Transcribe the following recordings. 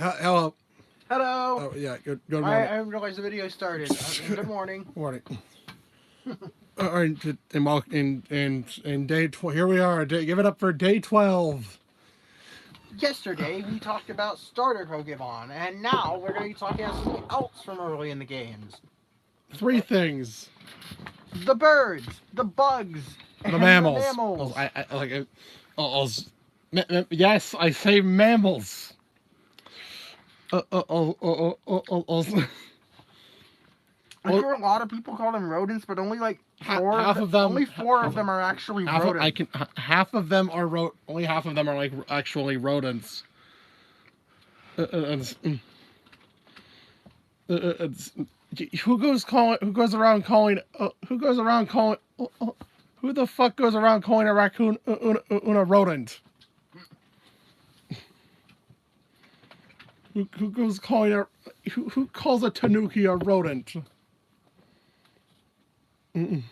Hello. Hello. Oh yeah. Good morning. I realized the video started. Good morning. Morning. All right. And day 12. Here we are. Give it up for day 12. Yesterday we talked about starter Pokemon, and now we're going to be talking about something else from early in the games: Three things. the birds, the bugs, The and mammals. the mammals. I like it. Yes, I say mammals. I'm sure a lot of people call them rodents, but only like half of them. Only four of them are actually rodents. Half of them are only half of them are like actually rodents. Who goes around calling? Who the fuck goes around calling a raccoon a rodent? Who goes calling who calls a tanuki a rodent? It's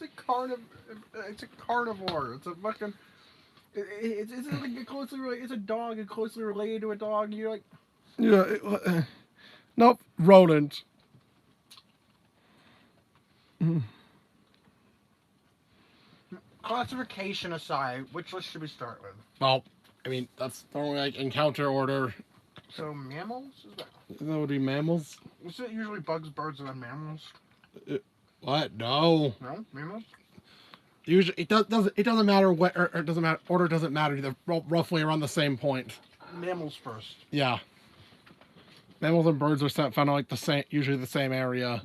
a carnivore. It's a fucking. It's like closely related. It's a dog. It's closely related to a dog. You're like. Yeah. Nope. Rodent. Classification aside, which list should we start with? Well, I mean that's normally like encounter order. So mammals? That would be mammals. Is it usually bugs, birds, and then mammals? What? No. No mammals. Usually it doesn't matter what or it doesn't matter. Order doesn't matter. They're roughly around the same point. Mammals first. Yeah. Mammals and birds are found in like usually the same area.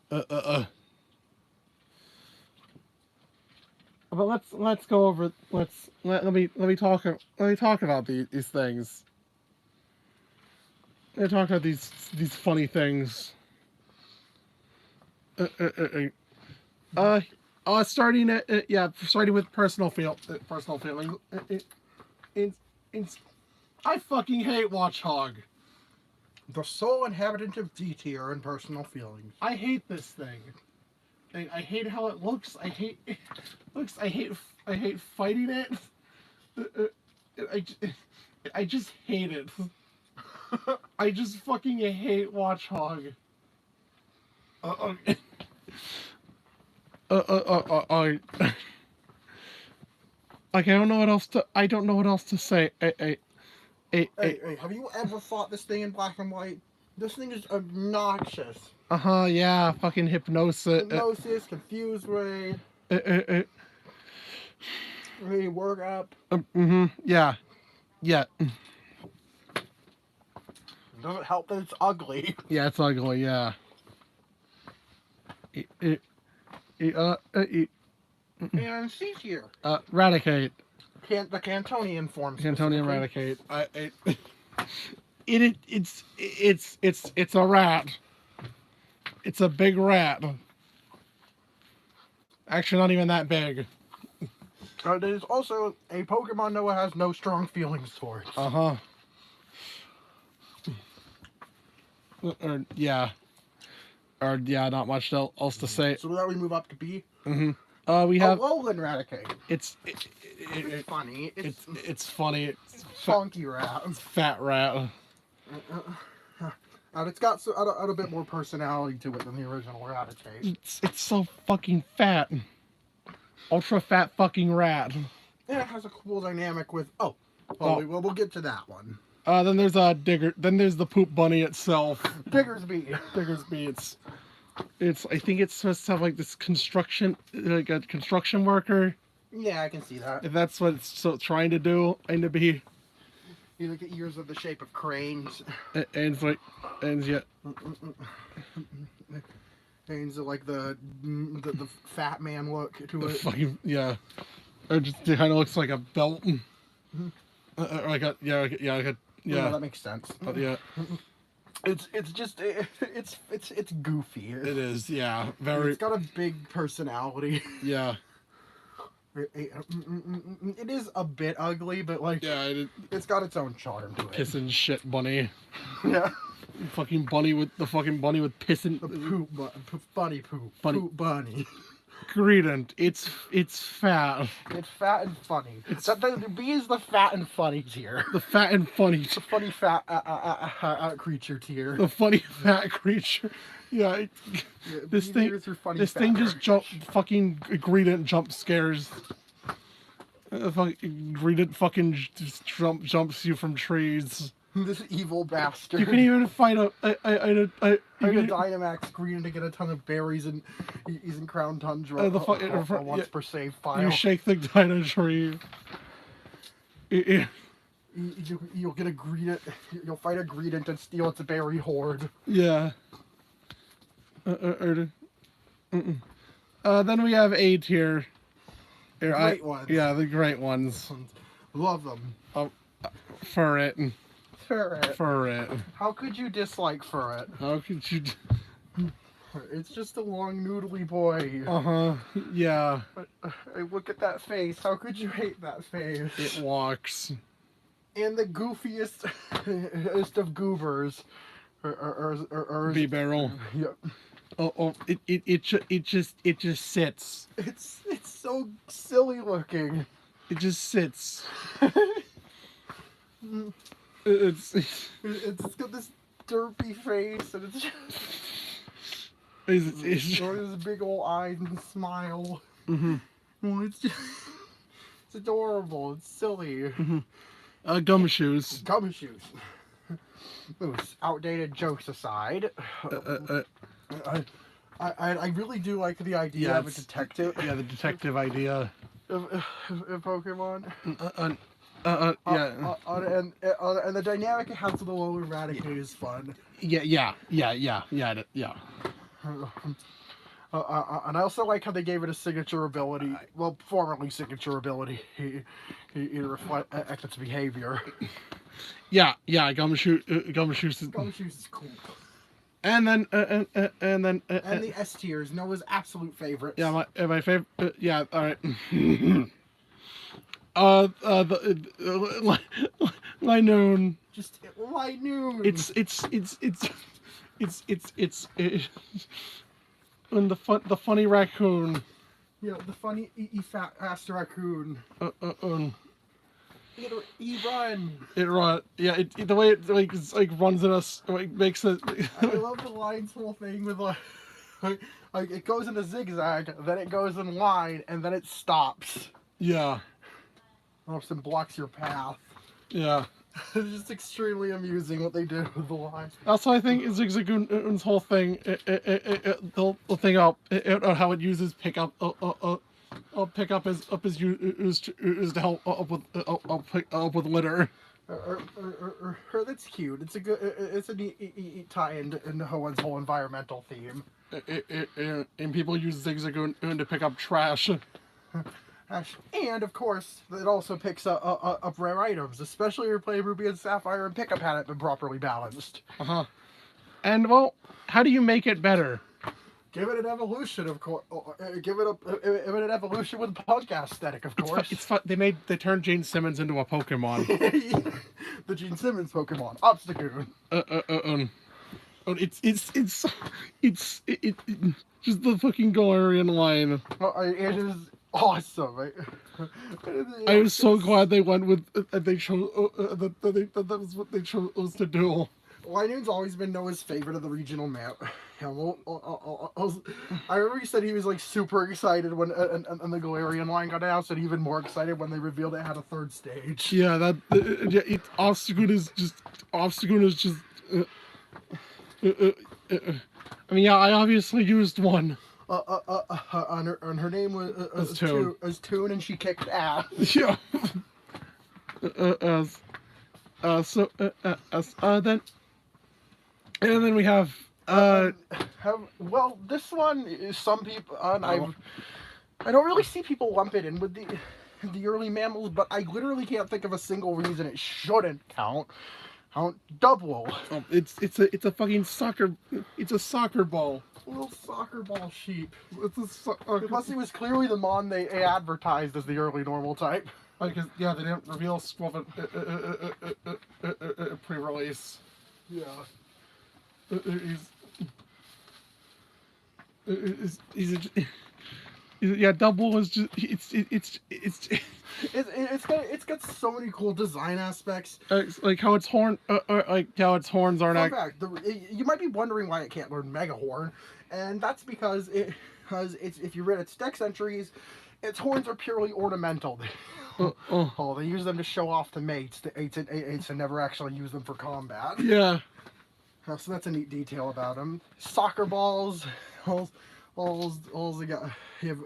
But let's go over. Let me talk about these things. Let me talk about these funny things. Starting with personal feeling. I fucking hate Watchog. The sole inhabitant of D tier and personal feelings. I hate this thing. I hate how it looks. I hate fighting it. I just hate it. I just fucking hate Watchog. Like I don't know what else to say. Hey, have you ever fought this thing in black and white? This thing is obnoxious. Yeah, fucking hypnosis. Hypnosis, confused ray. Ready to work up. Yeah. Doesn't help that it's ugly. Yeah, it's ugly. Yeah. And C tier. Eradicate. The Cantonian form. Cantonian Eradicate. It's a rat. It's a big rat. Actually, not even that big. There's also a Pokemon Noah has no strong feelings towards. Yeah. Not much else to say. So now we move up to B. We have Alolan Eradicate. It's funny. It's funny. It's funky rat. It's fat rat. And it's got a bit more personality to it than the original Eradicate. It's so fucking fat. Ultra fat fucking rat. And it has a cool dynamic with we'll get to that one. Then there's Digger. Then there's the poop bunny itself. Diggersby. It's I think it's supposed to have like this construction, like a construction worker. Yeah, I can see that. If that's what it's trying to do, and to be. You look at ears of the shape of cranes. And it's like, and yeah. Cranes are like the fat man look to it. Fucking yeah. It kind of looks like a belt. Like a yeah. Yeah, that makes sense. Yeah. It's goofy. It is, yeah. Very. It's got a big personality. Yeah. It is a bit ugly, but like it's got its own charm to it. Pissing shit bunny. Yeah. Fucking bunny with pissing. The poop bunny. Greedent. It's fat. It's fat and funny. It's The bee is the fat and funny tier. the fat and funny. The funny fat creature tier. The funny fat creature. Yeah. This bee thing. ears are funny This fat thing just creatures. fucking Greedent jump scares. Fucking Greedent fucking just jumps you from trees. This evil bastard. You can even fight a Dynamax Green to get a ton of berries and he's in Crown Tundra once per save file. You shake the Dino tree. You'll get a Greedent. You'll fight a Greedent and steal its berry hoard. Yeah. Then we have A tier. Great ones. Yeah, the great ones. Love them. Ferret. Ferret. Ferret. How could you dislike Ferret? How could you? It's just a long noodly boy. Yeah. Look at that face. How could you hate that face? It walks. And the goofiest of goobers. B barrel. Yep. It just sits. It's so silly looking. It just sits. It's got this derpy face and it's this big old eyes and smile. Well, it's adorable. It's silly. Gumshoes. Gumshoes. Moose. Outdated jokes aside, I really do like the idea of a detective. Yeah, the detective idea of Pokemon. Yeah. And the dynamic it has with the low Eradicate is fun. Yeah. And I also like how they gave it a signature ability. Well, formerly signature ability. It reflects its behavior. Yeah. Gumshoes is cool. And then and the S tier is Noah's absolute favorite. Yeah, my favorite. Yeah, all right. Linoon. Just Linoon. It's and the funny raccoon. Yeah, the funny fast raccoon. Run. It run. Yeah, the way it like runs at us, makes it. I love the lines whole thing with like it goes in a zigzag, then it goes in line, and then it stops. Yeah. And blocks your path. Yeah. It's just extremely amusing what they do with the lines. Also, I think Zigzagoon's whole thing, the thing up, how it uses pickup. I'll pick up his is to help I'll pick up with litter. That's cute. It's a neat tie into Hoen's whole environmental theme. And people use Zigzagoon to pick up trash. And of course, it also picks up rare items, especially if you're playing Ruby and Sapphire and pickup hadn't been properly balanced. And well, how do you make it better? Give it an evolution, of course. Give it an evolution with podcast aesthetic, of course. It's fun. They turned Gene Simmons into a Pokemon. The Gene Simmons Pokemon, Obstagoon. It's just the fucking Galarian line. It is awesome. I was so glad they went with they chose that was what they chose to do. Linoon's always been Noah's favorite of the regional map. I remember he said he was like super excited when and the Galarian line got announced, and even more excited when they revealed it had a third stage. Yeah, Obstagoon is just. I mean, yeah, I obviously used one. And her name was Toon, and she kicked ass. Yeah. Then we have well, this one is some people I don't really see people lump it in with the early mammals, but I literally can't think of a single reason it shouldn't count. Double. It's a fucking soccer. It's a soccer ball. Little soccer ball sheep. Plus, it was clearly the mon they advertised as the early normal type. Because yeah, they didn't reveal Squirrel pre-release. Yeah. He's Yeah, double is just It's got so many cool design aspects. like how its like how its horns aren't. Fun fact: you might be wondering why it can't learn Mega Horn, and that's because it's if you read its dex entries, its horns are purely ornamental. Oh, they use them to show off the mates. The eights and never actually use them for combat. Yeah. So that's a neat detail about them. Soccer balls, all they got. They have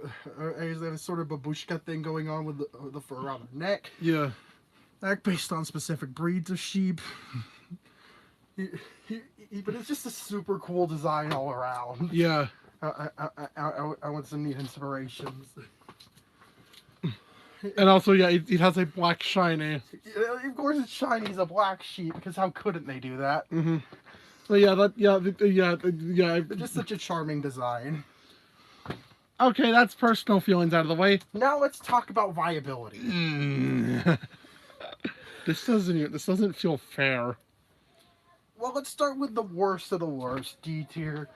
a sort of babushka thing going on with the fur around their neck. Yeah. They're based on specific breeds of sheep. But it's just a super cool design all around. Yeah. I want some neat inspirations. And also, yeah, it has a black shiny. Of course, it's shiny as a black sheep, because how couldn't they do that? Mm-hmm. So yeah, yeah. Just such a charming design. Okay, that's personal feelings out of the way. Now let's talk about viability. This doesn't feel fair. Well, let's start with the worst of the worst, D tier.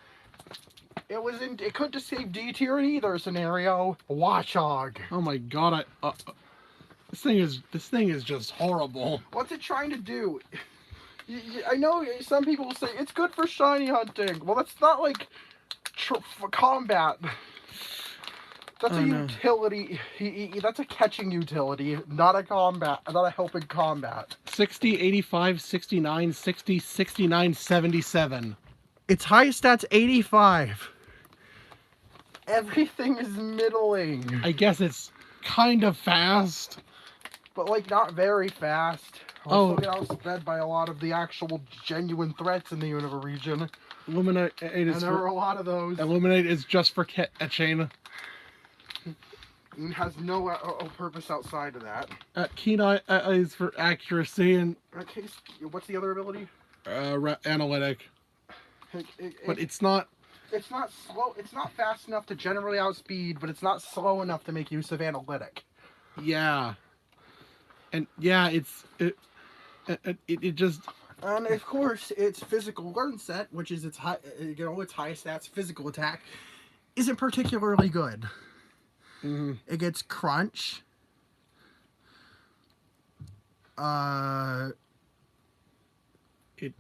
It couldn't just save D tier in either scenario. Watchog. Oh my god, this thing is just horrible. What's it trying to do? I know some people will say it's good for shiny hunting. Well, that's not like for combat. That's a utility. That's a catching utility, not a helping combat. 60, 85, 69, 60, 69, 77. Its highest stat's 85. Everything is middling. I guess it's kind of fast. But, like, not very fast. Also get outsped by a lot of the actual genuine threats in the universe region. Illuminate and there are a lot of those. Illuminate is just for catching. It has no purpose outside of that. Keen Eye is for accuracy and... Okay, what's the other ability? Analytic. But it's not... It's not slow. It's not fast enough to generally outspeed, but it's not slow enough to make use of analytic. Yeah. And yeah, it just... And of course, its physical learn set, which is its its highest stats physical attack, isn't particularly good. Mm-hmm. It gets crunch. It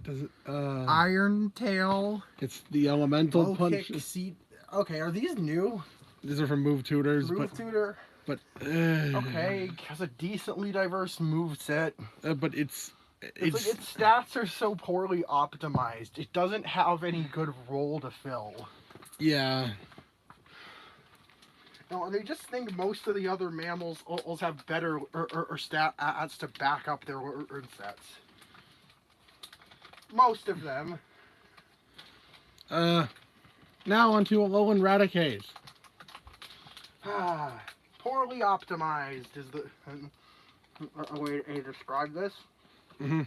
doesn't. Iron Tail. It's the elemental punch. Okay, are these new? These are from Move Tutors. Tutor. But okay, has a decently diverse move set. But it's like its stats are so poorly optimized. It doesn't have any good role to fill. Yeah. No, and I just think most of the other mammals also have better stats to back up their earn sets. Most of them. Now onto a low and Raticate. Poorly optimized is a way to describe this. Mm-hmm.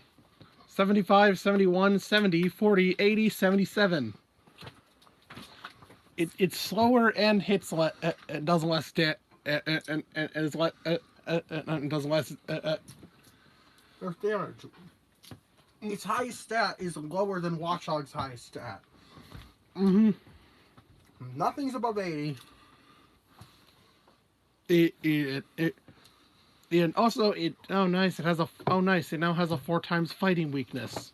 75, 71, 70, 40, 80, 77. It's slower and hits does less and is does less There's damage. Its highest stat is lower than Watchog's highest stat. Mm-hmm. Nothing's above 80. And also it nice. It has it now has a 4 times fighting weakness.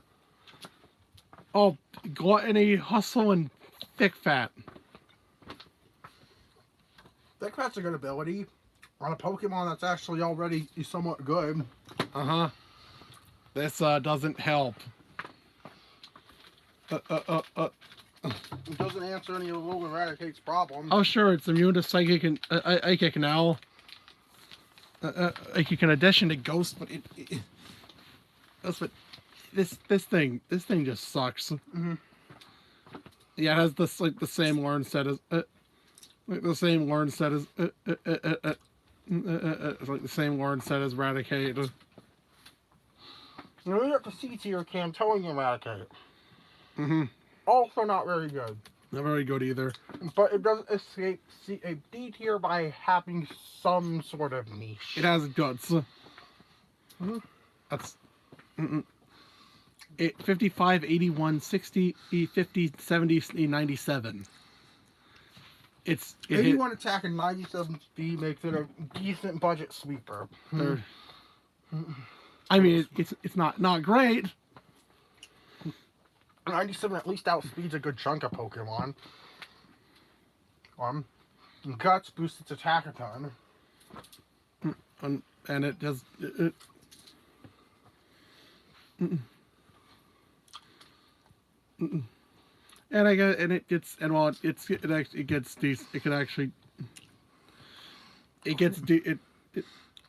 Oh, gluttony, hustle, and thick fat. Thick fat's a good ability on a Pokemon that's actually already somewhat good. Uh-huh. This doesn't help. It doesn't answer any of Logan Eradicate's problems. Oh sure, it's immune to psychic and psychic now. Psychic in addition to ghost, but this thing just sucks. Mm-hmm. Yeah, it has this like the same learn set as like the same learn set as it's like the same learn set as Raticate. Now we got the C tier Cantoing Eradicate. Mm-hmm. Also not very good. Not very good either. But it does escape a D tier by having some sort of niche. It has guts. Mm-hmm. That's 55, 81, 60, 50, 70, 97. It 81 attack and 97 speed makes it a decent budget sweeper. I mean, it's not great. 97 at least outspeeds a good chunk of Pokemon. Guts boosts its attack a ton. And it does. And I guess, and it gets, and while it gets these, it can actually, it gets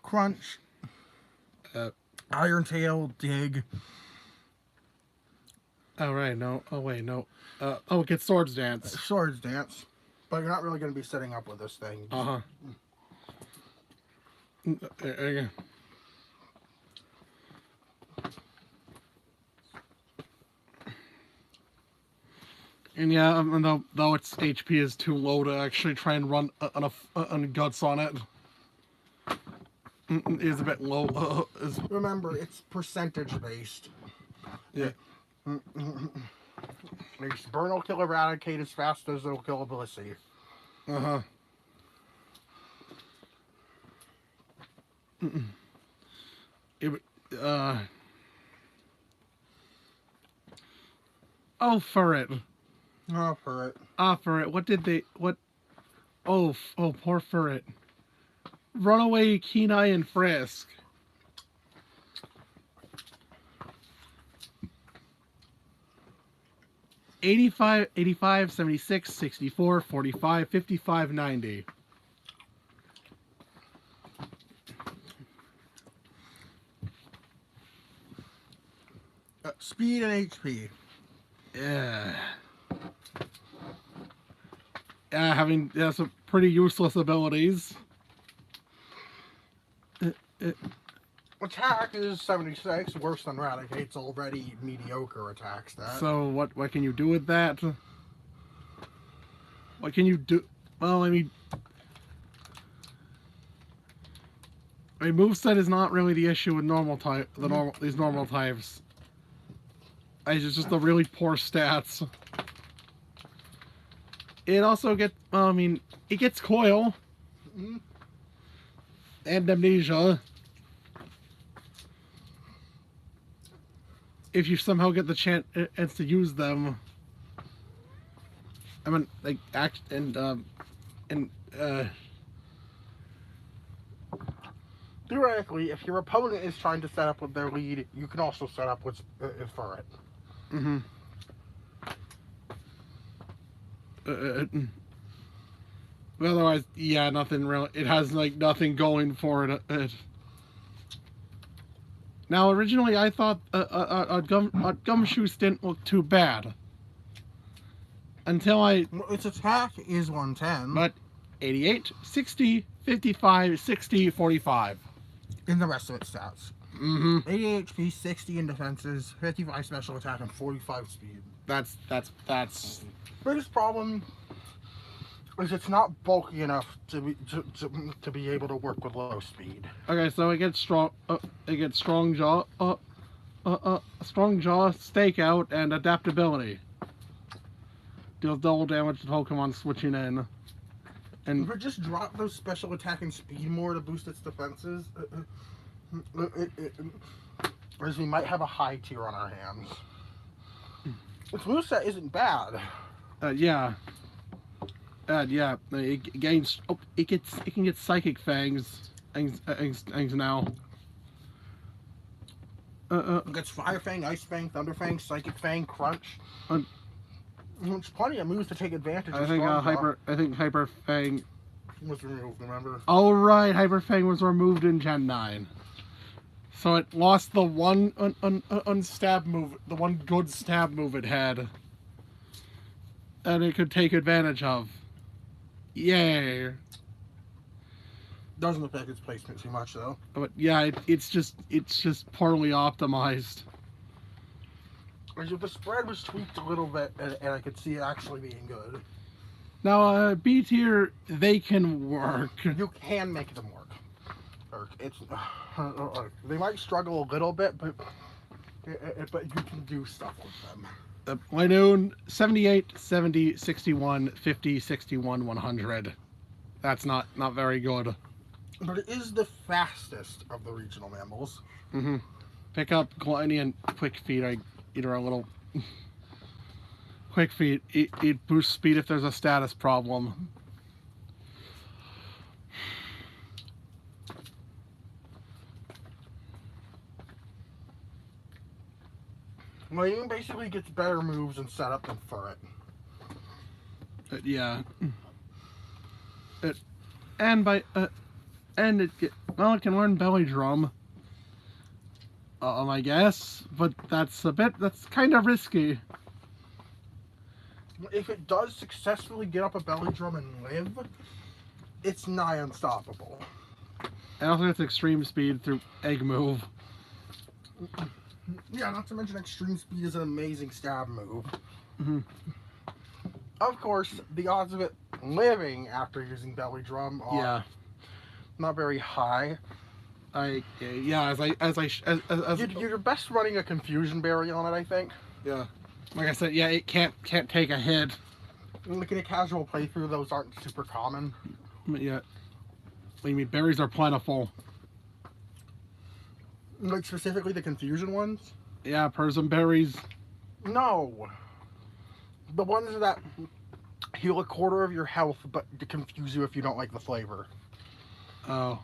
Crunch. Iron Tail, Dig. Oh right, no. Oh wait, no. It gets Swords Dance. Swords Dance. But you're not really going to be setting up with this thing. And yeah, though its HP is too low to actually try and run on Guts on it. It is a bit low. Remember, it's percentage based. Yeah. Makes Burn will kill Eradicate as fast as it'll kill Ability. Oh, for it. Oh, for it. For it. What did they? What? Oh, poor Furret. Runaway Kenai and Frisk. $85, 76, 64, 45, 55, 90. Speed and HP. Yeah. Having some pretty useless abilities. Attack is 76, worse than Raticate's already mediocre attack stat. So what can you do with that? What can you do? Well, I mean, moveset is not really the issue with these normal types. It's just the really poor stats. It also gets, it gets Coil. And Amnesia. If you somehow get the chance to use them. I mean, like, theoretically, if your opponent is trying to set up with their lead, you can also set up with for it. But otherwise, yeah, nothing really. It has like nothing going for it. Now, originally, I thought a Gumshoe didn't look too bad. Until its attack is 110. But 88, 60, 55, 60, 45. In the rest of its stats. 88 HP, 60 in defenses, 55 special attack, and 45 speed. That's. Biggest problem is it's not bulky enough to be able to work with low speed. Okay, so it gets strong. It gets strong jaw, stakeout, and adaptability. Deals double damage to Pokemon switching in. And if it just drop those special attack and speed more to boost its defenses, whereas we might have a high tier on our hands. Its moveset isn't bad. Yeah. Yeah. It gains. It can get Psychic Fangs now. It gets Fire Fang, Ice Fang, Thunder Fang, Psychic Fang, Crunch. There's plenty of moves to take advantage of. I think Hyper Fang was removed. Remember? Oh right, Hyper Fang was removed in Gen 9. So it lost the one unstab move, the one good stab move it had, and it could take advantage of. Yay! Doesn't affect its placement too much though. But yeah, it's just poorly optimized. If the spread was tweaked a little bit, and I could see it actually being good. Now, B tier, they can work. You can make them work. It's they might struggle a little bit, but but you can do stuff with them. Linoon 78, 70, 61, 50, 61, 100. That's not very good. But it is the fastest of the regional mammals. Mm-hmm. Pick up Gluttony and Quick Feet. I either a little Quick Feet. It boosts speed if there's a status problem. Well, you basically gets better moves and setup than Furret. Yeah. And it can learn Belly Drum. I guess, but that's kind of risky. If it does successfully get up a Belly Drum and live, it's nigh unstoppable. And also gets extreme speed through Egg Move. Yeah, not to mention Extreme Speed is an amazing stab move. Mm-hmm. Of course, the odds of it living after using Belly Drum are not very high. You're best running a Confusion Berry on it, I think. Yeah. Like I said, it can't take a hit. Like in a casual playthrough, those aren't super common. Yeah. What do you mean? Berries are plentiful. Like specifically the Confusion ones? Yeah, Persian berries. No. The ones that heal a quarter of your health, but to confuse you if you don't like the flavor. Oh.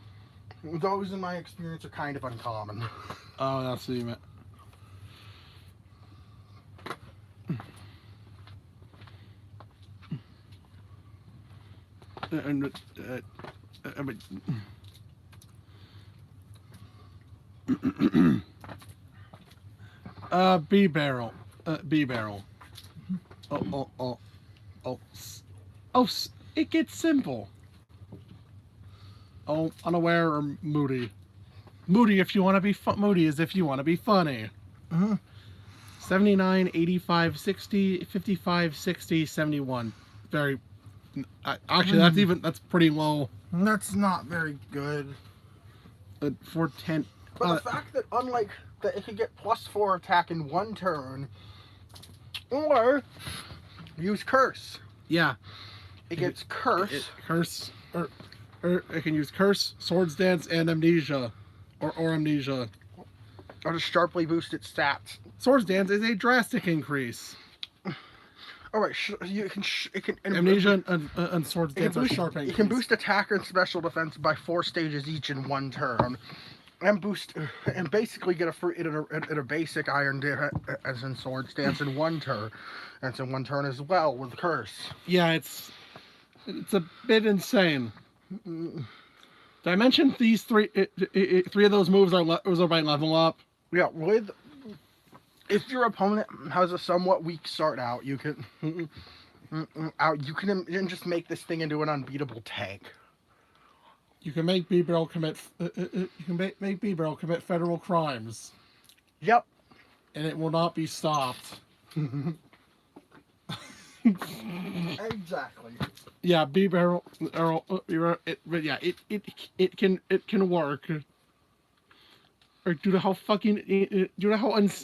Those, in my experience, are kind of uncommon. Oh, that's what you meant. B barrel. B barrel. Oh. It gets simple. Oh, unaware or moody. Moody if you want to be moody is if you want to be funny. 79, 85, 60, 55, 60, 71. Very. Actually, that's pretty low. That's not very good. 410. But the fact that, unlike that, it can get +4 attack in one turn, or use Curse. Yeah. It gets Curse. Curse, or it can use Curse, Swords Dance, and Amnesia, or Amnesia. Or to sharply boost its stats. Swords Dance is a drastic increase. All right, Amnesia and Swords Dance are sharp increase. It can boost attack and special defense by 4 stages each in one turn, and basically get a basic Iron as in Swords Dance in one turn, and it's in one turn as well with Curse. Yeah, it's a bit insane. Did I mention these three of those moves are by level up? Yeah, if your opponent has a somewhat weak start out, you can just make this thing into an unbeatable tank. You can make B-Barrel commit. You can make B-Barrel commit federal crimes. Yep. And it will not be stopped. Exactly. Yeah, B-Barrel. It can work. Or due to how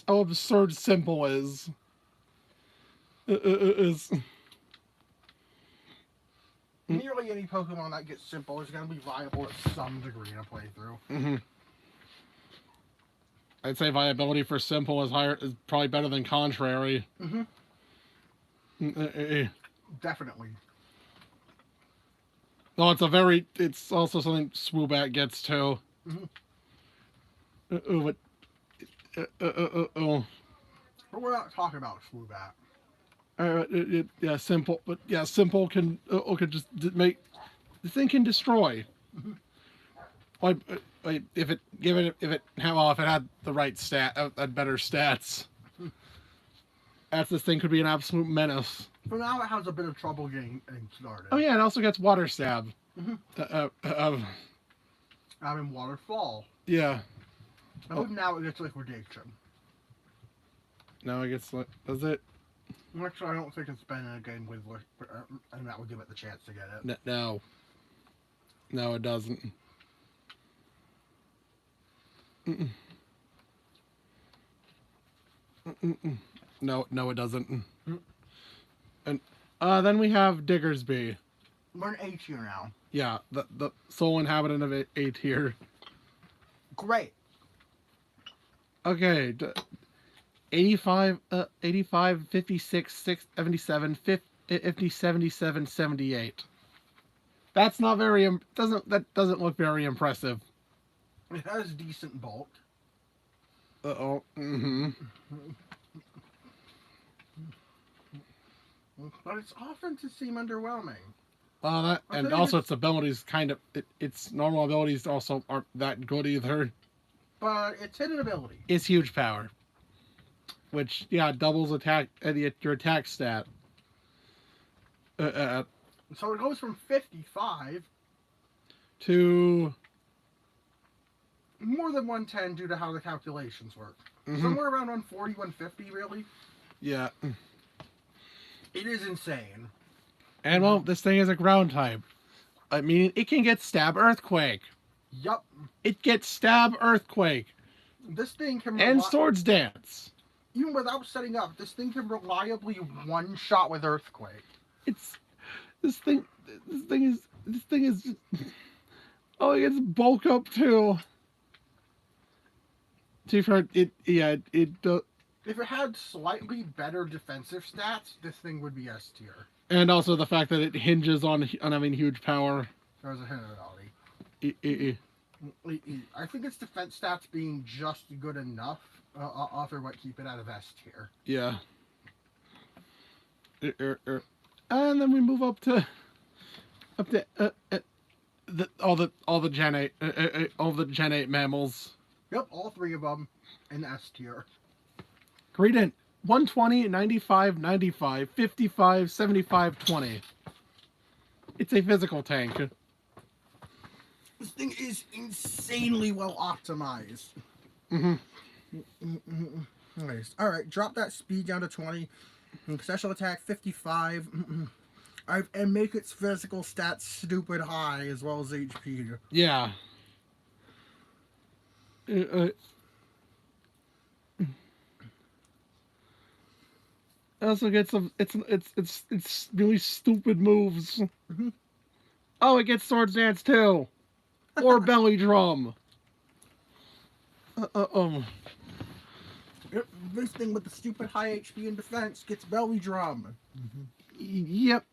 how absurd simple is. Nearly any Pokemon that gets simple is going to be viable at some degree in a playthrough. Mm-hmm. I'd say viability for simple is probably better than contrary. Mm-hmm. Definitely. Well, it's also something Swoobat gets too. Mm-hmm. But we're not talking about Swoobat. Simple, but simple can just make the thing can destroy. Mm-hmm. If it had the right had better stats, this thing could be an absolute menace. For now, it has a bit of trouble getting started. Oh yeah, it also gets Water Stab. Mm-hmm. In Waterfall. Yeah. Now it gets Liquidation. Now it gets does it? Actually, I don't think it's been in a game with, and that would give it the chance to get it. No, it doesn't. No, no, it doesn't. Mm. And then we have Diggersby. We're an A tier now. Yeah, the sole inhabitant of A tier. Great. Okay, 85, 85, 56, 6, 77, 50, 77, 78. That's not very, that doesn't look very impressive. It has decent bulk. Uh-oh. Mm-hmm. But it's often to seem underwhelming. And also its abilities its normal abilities also aren't that good either. But its hidden ability It's huge power, which doubles your attack stat. So it goes from 55 to more than 110 due to how the calculations work. Mm-hmm. Somewhere around 140, 150, really. Yeah. It is insane. And well, this thing is a ground type. I mean, it can get Stab Earthquake. Yup. It gets Stab Earthquake. This thing can And Swords Dance. Even without setting up, this thing can reliably one-shot with Earthquake. This thing is oh, it gets bulk up too. To be fair, If it had slightly better defensive stats, this thing would be S tier. And also the fact that it hinges on having huge power. There's a hidden ability. I think its defense stats being just good enough offer what keep it out of S tier. Yeah. And then we move up to all the Gen 8 all the Gen 8 mammals. Yep, all three of them in S tier. Greedent 120, 95, 95, 55, 75, 20. It's a physical tank. This thing is insanely well optimized. Mm-hmm. Nice. Alright, drop that speed down to 20. Special attack 55. And make its physical stats stupid high as well as HP. Yeah. It also gets some. It's really stupid moves. Mm-hmm. Oh, it gets Swords Dance too, or Belly Drum. Yep, this thing with the stupid high HP and defense gets Belly Drum. Yep.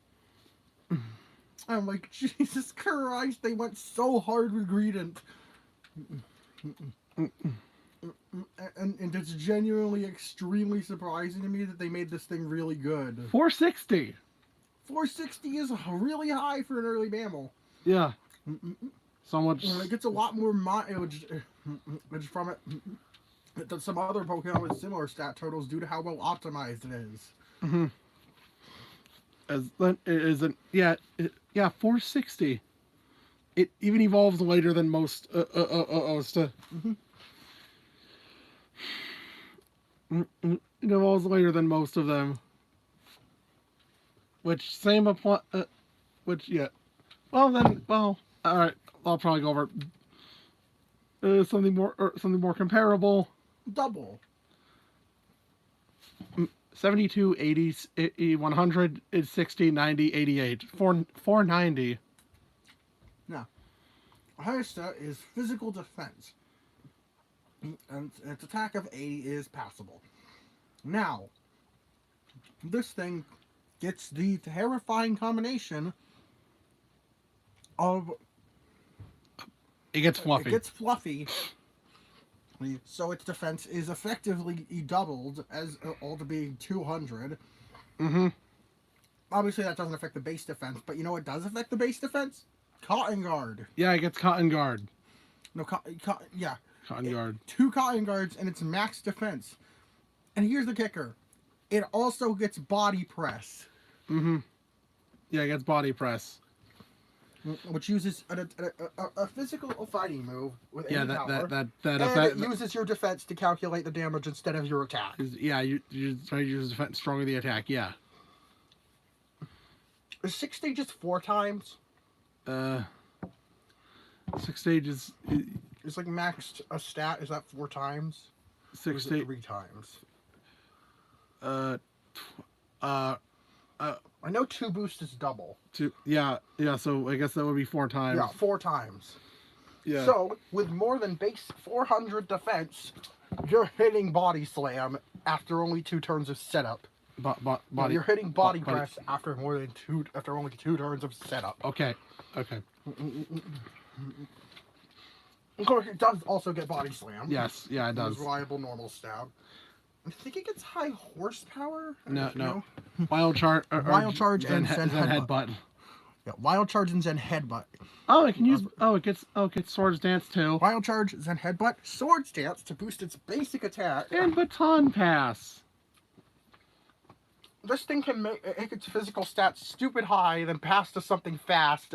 I'm like, Jesus Christ, they went so hard with Greedent. And it's genuinely extremely surprising to me that they made this thing really good. 460. 460 is really high for an early mammal. Yeah. So much. And it gets a lot more mileage from it than some other Pokemon with similar stat totals due to how well optimized it is. Mm-hmm. It isn't. Yeah. 460. It even evolves later than most. It evolves later than most of them. Which same apply. Well then. Well. All right. I'll probably go over something more comparable. Double. 72, 80, 100, 60, 90, 88. 490. Now, highest stat is physical defense. And its attack of 80 is passable. Now, this thing gets the terrifying combination of... It gets fluffy. It gets fluffy. So its defense is effectively doubled as all to being 200. Mm-hmm. Obviously, that doesn't affect the base defense, but you know what does affect the base defense? Cotton Guard. Yeah, it gets Cotton Guard. No, yeah. Cotton Guard. 2 Cotton Guards and its max defense. And here's the kicker. It also gets Body Press. Mm-hmm. Yeah, it gets Body Press. Which uses a physical fighting move with any power. That and effect, it uses your defense to calculate the damage instead of your attack. Yeah, you try to use defense stronger the attack. Yeah. Is 6 stages 4 times? 6 stages. It's like maxed a stat. Is that 4 times? 6 stages. 3 times. uh, uh, I know 2 boost is double. yeah. So I guess that would be 4 times. Yeah, 4 times. Yeah. So, with more than base 400 defense, you're hitting body slam after only 2 turns of setup. Body. You're hitting body press after only 2 turns of setup. Okay. Of course, it does also get body slam. Yes. Yeah, it does. It's reliable normal stab. I think it gets high horsepower. No. Wild charge. Wild charge and Zen headbutt. Yeah, wild charge and Zen headbutt. Oh, it can use. It gets Swords Dance too. Wild charge, Zen headbutt, Swords Dance to boost its basic attack, and Baton Pass. This thing can make its physical stats stupid high, then pass to something fast.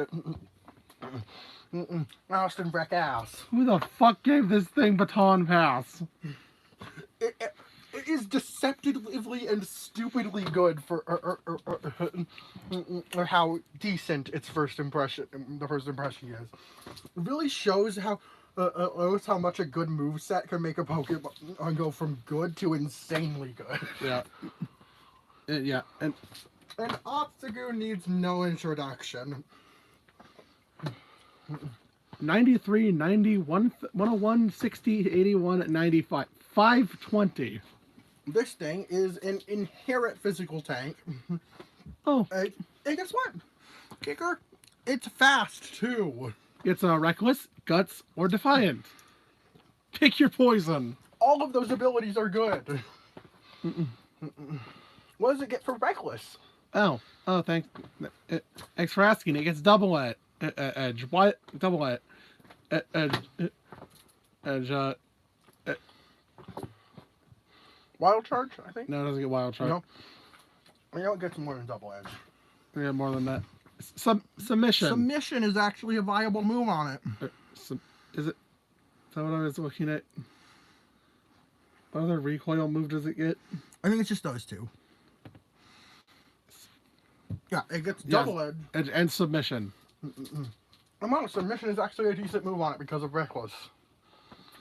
Austin wreck ass. Who the fuck gave this thing Baton Pass? It is deceptively and stupidly good for how decent its the first impression is. It really shows how much a good moveset can make a Pokemon go from good to insanely good. Yeah. Yeah, and Obstagoon needs no introduction. 93, 90, 101, 60, 81, 95. 520. This thing is an inherent physical tank. Oh. And guess what? Kicker, it's fast too. It's Reckless, Guts, or Defiant. Pick your poison. All of those abilities are good. What does it get for Reckless? Oh, thanks for asking. It gets double edge. What? Double edge. Edge. Wild charge, I think? No, it doesn't get wild charge. No. You know, it gets more than double edge. Yeah, more than that. Submission. Submission is actually a viable move on it. Is it? Is that what I was looking at? What other recoil move does it get? I think it's just those 2. Yeah, it gets double edge. And submission. Submission is actually a decent move on it because of Reckless.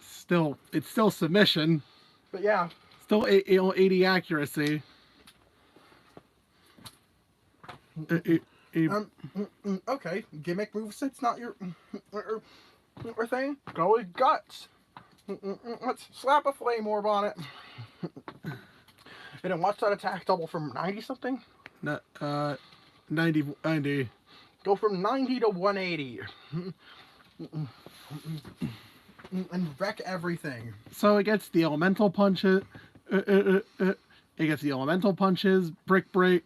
It's still submission. But yeah. Still 80 accuracy. Okay, gimmick moveset's not your thing. Go with Guts. Let's slap a flame orb on it. And then watch that attack double from 90 something? No, 90. Go from 90 to 180. And wreck everything. So it gets the elemental punches. It gets the elemental punches, brick break,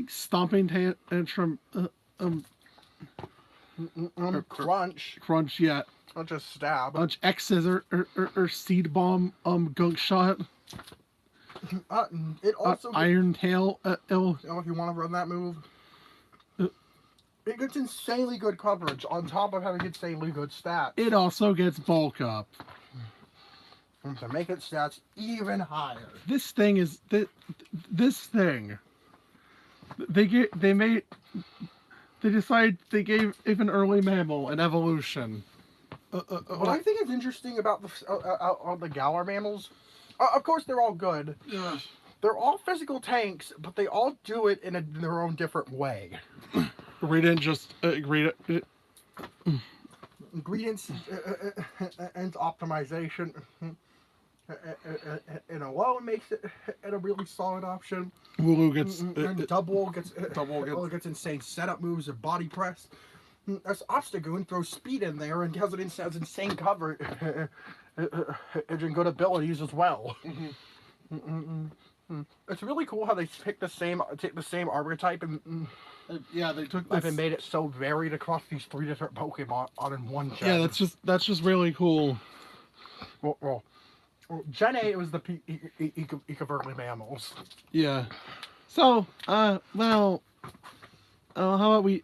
stomping tantrum, crunch. Yeah. Not just stab. Punch X's or seed bomb, gunk shot. It also Iron Tail. if you want to run that move. It gets insanely good coverage on top of having insanely good stats. It also gets bulk up. And to make its stats even higher. This thing is this thing. They decided they gave even early mammal an evolution. What I think is interesting about the Galar mammals, of course they're all good. Yeah. They're all physical tanks, but they all do it in their own different way. Ingredients and optimization and alone makes it a really solid option. Wooloo gets and double gets insane setup moves and body press. As Obstagoon throws speed in there and has insane coverage and good abilities as well. It's really cool how they take the same archetype and they took this and made it so varied across these 3 different Pokemon in one gen. Yeah, that's just really cool. Well, Gen 8 was the peak of early mammals. Yeah. So, how about we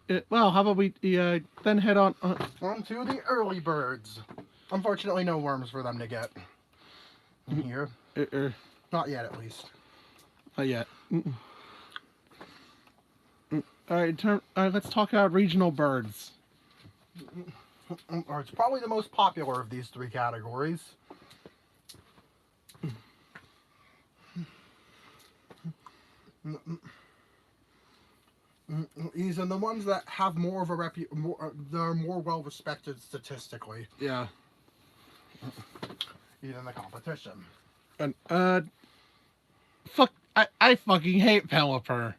then head on to the early birds. Unfortunately, no worms for them to get here. Not yet, at least. Not yet. All right, let's talk about regional birds. It's probably the most popular of these 3 categories. and the ones that have more of a they're more well respected statistically. Yeah. Even in the competition. And fuck, I fucking hate Pelipper.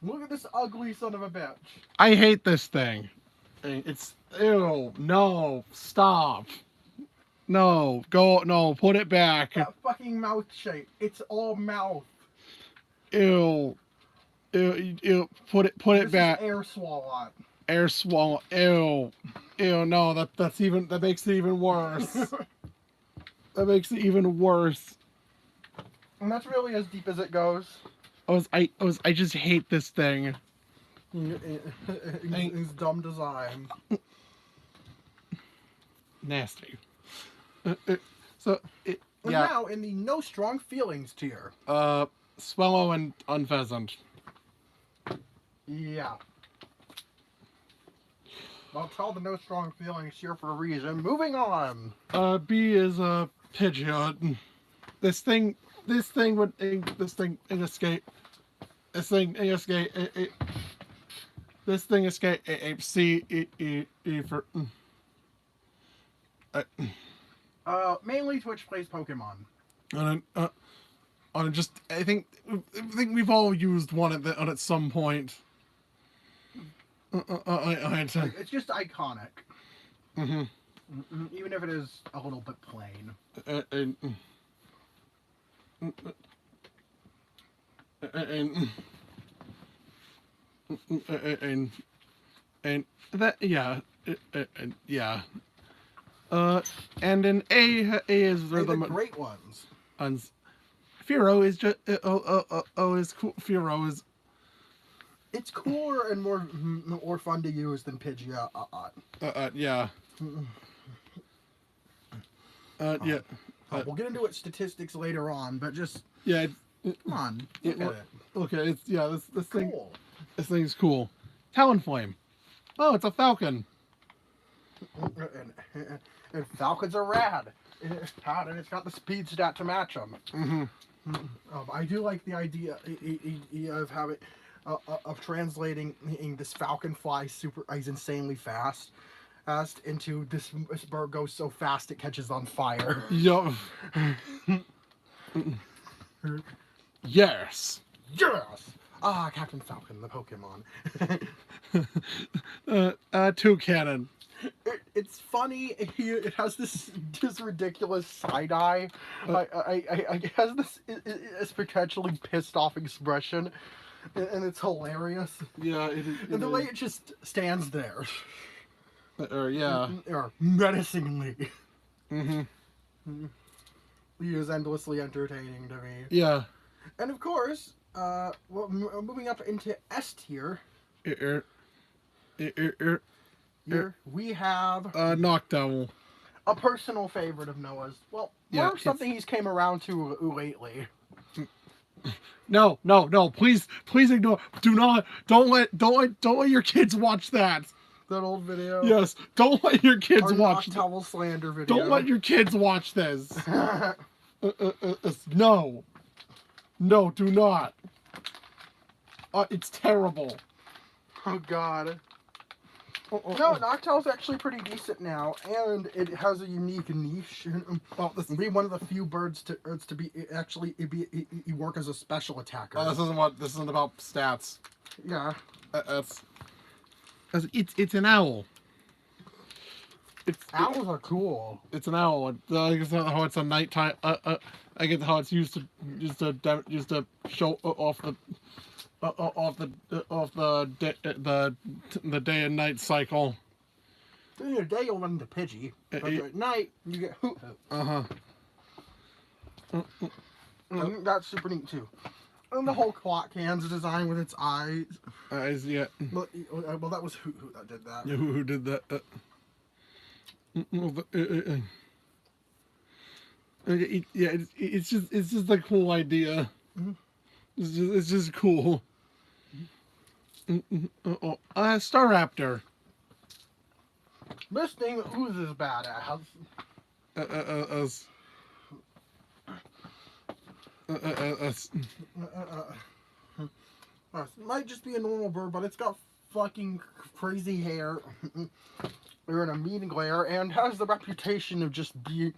Look at this ugly son of a bitch. I hate this thing. It's ew. No, stop. No, put it back. That fucking mouth shape. It's all mouth. Ew. Ew. Put it back. This is air swallow. Air swallow. Ew. Ew. No, that makes it even worse. That makes it even worse. And that's really as deep as it goes. I just hate this thing. It's dumb design. Nasty. And now in the no strong feelings tier. Swallow and Unpheasant. Yeah. I'll tell the no strong feelings here for a reason. Moving on. B is a Pidgeot. This thing would escape. This thing escape. This thing escape. C E for. Mainly Twitch plays Pokemon. I think we've all used one at some point. It's just iconic. Mm-hmm. Even if it is a little bit plain. And that yeah. And an A is the the great ones. Firo is just is cool. Firo is. It's cooler and more fun to use than Pidgeot. Yeah. Yeah. We'll get into its statistics later on, but just yeah. Come on, look at it. Okay, it's this thing. Cool. This thing's cool. Talonflame. Oh, it's a falcon. And falcons are rad. And it's got the speed stat to match them. Mm-hmm. I do like the idea of having of translating this falcon fly is insanely fast into this bird goes so fast it catches on fire. Yup. Yes. Yes. Captain Falcon, the Pokemon. Toucannon. It's funny. It has this ridiculous side eye. It has this potentially pissed off expression, and it's hilarious. Yeah, and the way it just stands there. Yeah. Menacingly. Mm-hmm. It is endlessly entertaining to me. Yeah. And of course, moving up into S tier. Here we have Noctowl. A personal favorite of Noah's. Well, yeah, something he's came around to lately. No, please ignore. Don't let your kids watch that. That old video. Yes, don't let your kids watch. Noctowl slander video. Don't let your kids watch this. No, do not. It's terrible. Oh God. No, Noctowl's actually pretty decent now, and it has a unique niche. This will be one of the few birds to work as a special attacker. This isn't about stats. Yeah. It's an owl. Owls are cool. It's an owl. I guess how it's a nighttime. I get how it's used to show off the day and night cycle. During the day you'll run into Pidgey, but at night you get Hoot Hoot. That's super neat too. And the whole clock hand's design with its eyes. Yeah. Well, that was Hoot Hoot that did that. Yeah, who did that? It's just a cool idea. Mm-hmm. It's just cool. Staraptor. This thing oozes badass. It might just be a normal bird, but it's got fucking crazy hair. They're in a mean glare and has the reputation of just being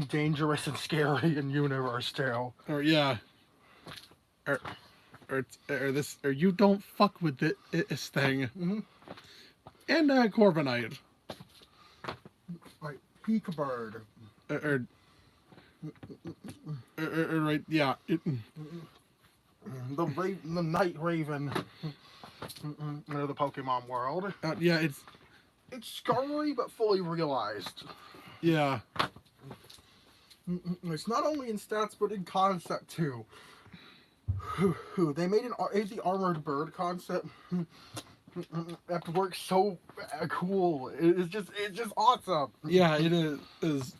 dangerous and scary in universe too. Or yeah. Or you don't fuck with this thing. Mm-hmm. And Corviknight. Right, Peak Bird. Right, yeah. The Night Raven. Of the Pokemon world. Yeah, It's scary but fully realized. yeah. It's not only in stats but in concept too. They made the armored bird concept that works so cool. It's just awesome. Yeah, it is.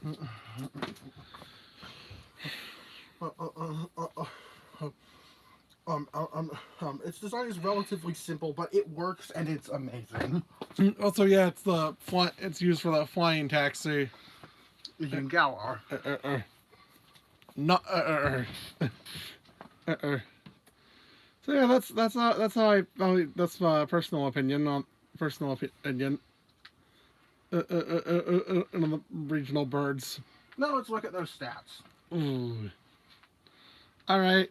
Its design is relatively simple, but it works and it's amazing. Also, yeah, it's used for the flying taxi. Galar. Not. So yeah, that's how that's my personal opinion on on the regional birds. Now let's look at those stats. Ooh. All right.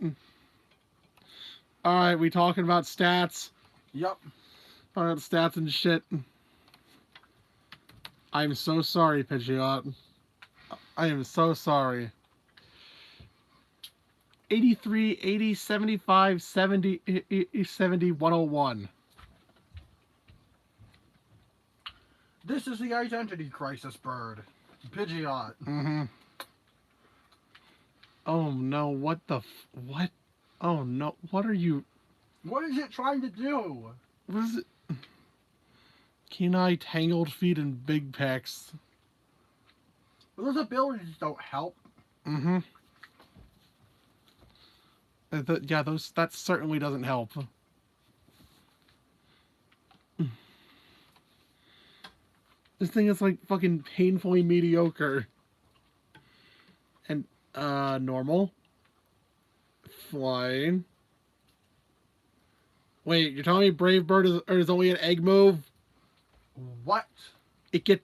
We talking about stats? Yup. Talking about stats and shit. I'm so sorry, Pidgeot. I am so sorry. 83, 80, 75, 70, 70, 101. This is the identity crisis bird. Pidgeot. Mm-hmm. Oh no, what? Oh no, what are you? What is it trying to do? What is it? Kenai, Tangled Feet, and Big Pecs. Those abilities don't help. Mm-hmm. Yeah, that certainly doesn't help. This thing is like fucking painfully mediocre. And normal. Flying. Wait, you're telling me Brave Bird is only an egg move? What?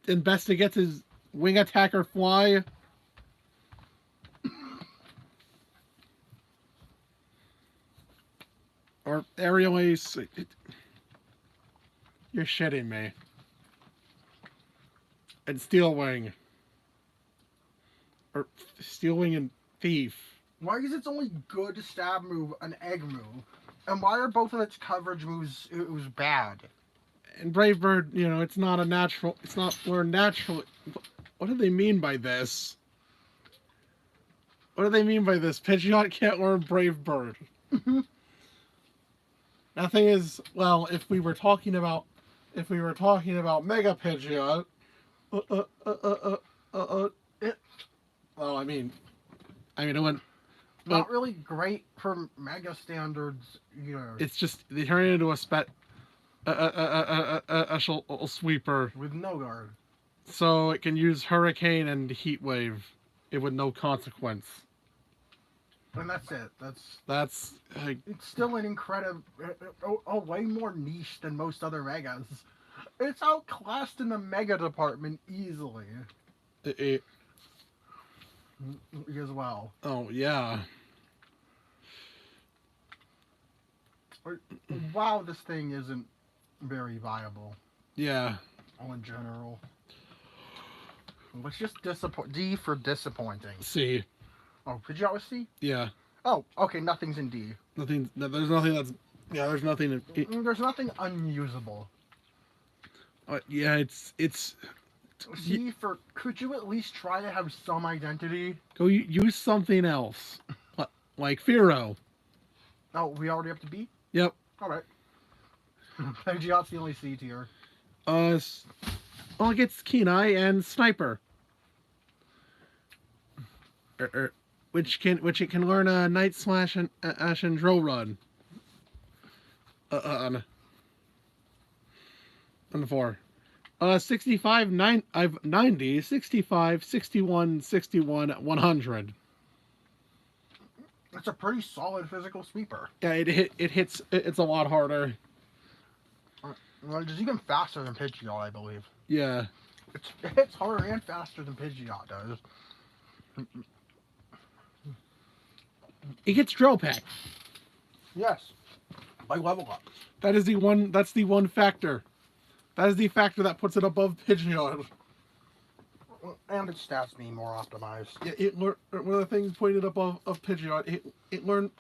And best it gets is wing attack or fly? Or aerial ace. You're shitting me. And Steel Wing. Or Steel Wing and Thief. Why is its only good stab move an egg move? And why are both of its coverage moves it was bad? And Brave Bird, it's not a natural. It's not where natural. What do they mean by this? What do they mean by this? Pidgeot can't learn Brave Bird. Nothing is well. If we were talking about Mega Pidgeot, well, I mean, it wouldn't. Not really great for Mega standards, It's just they turn it into a sweeper with no guard. So it can use Hurricane and Heat Wave, with no consequence. And that's it. That's it's still an incredible, way more niche than most other Megas. It's outclassed in the Mega department easily. As well. Oh yeah. Wow, this thing isn't very viable. Yeah. In general. Let's just D for disappointing. C. Oh, Pidgeot was C? Yeah. Oh, okay, nothing's in D. There's nothing that's... Yeah, there's nothing... There's nothing unusable. Yeah, it's... C for... Could you at least try to have some identity? Go use something else. Like Fearow. Oh, we already up to B? Yep. Alright. Pidgeot's the only C tier. Well, it gets Kenai and Sniper. Which it can learn a Night Slash and Ash and Drill Run. On the 4. 65, 90, 65, 61, 61, 100. That's a pretty solid physical sweeper. Yeah, it hits. It's a lot harder. Well, it's even faster than Pidgeot, I believe. Yeah. It hits harder and faster than Pidgeot does. It gets Drill Peck. Yes. By level up. That's the one factor. That is the factor that puts it above Pidgeot. And its stats being more optimized. Yeah, one of the things pointed above of Pidgeot. It learned.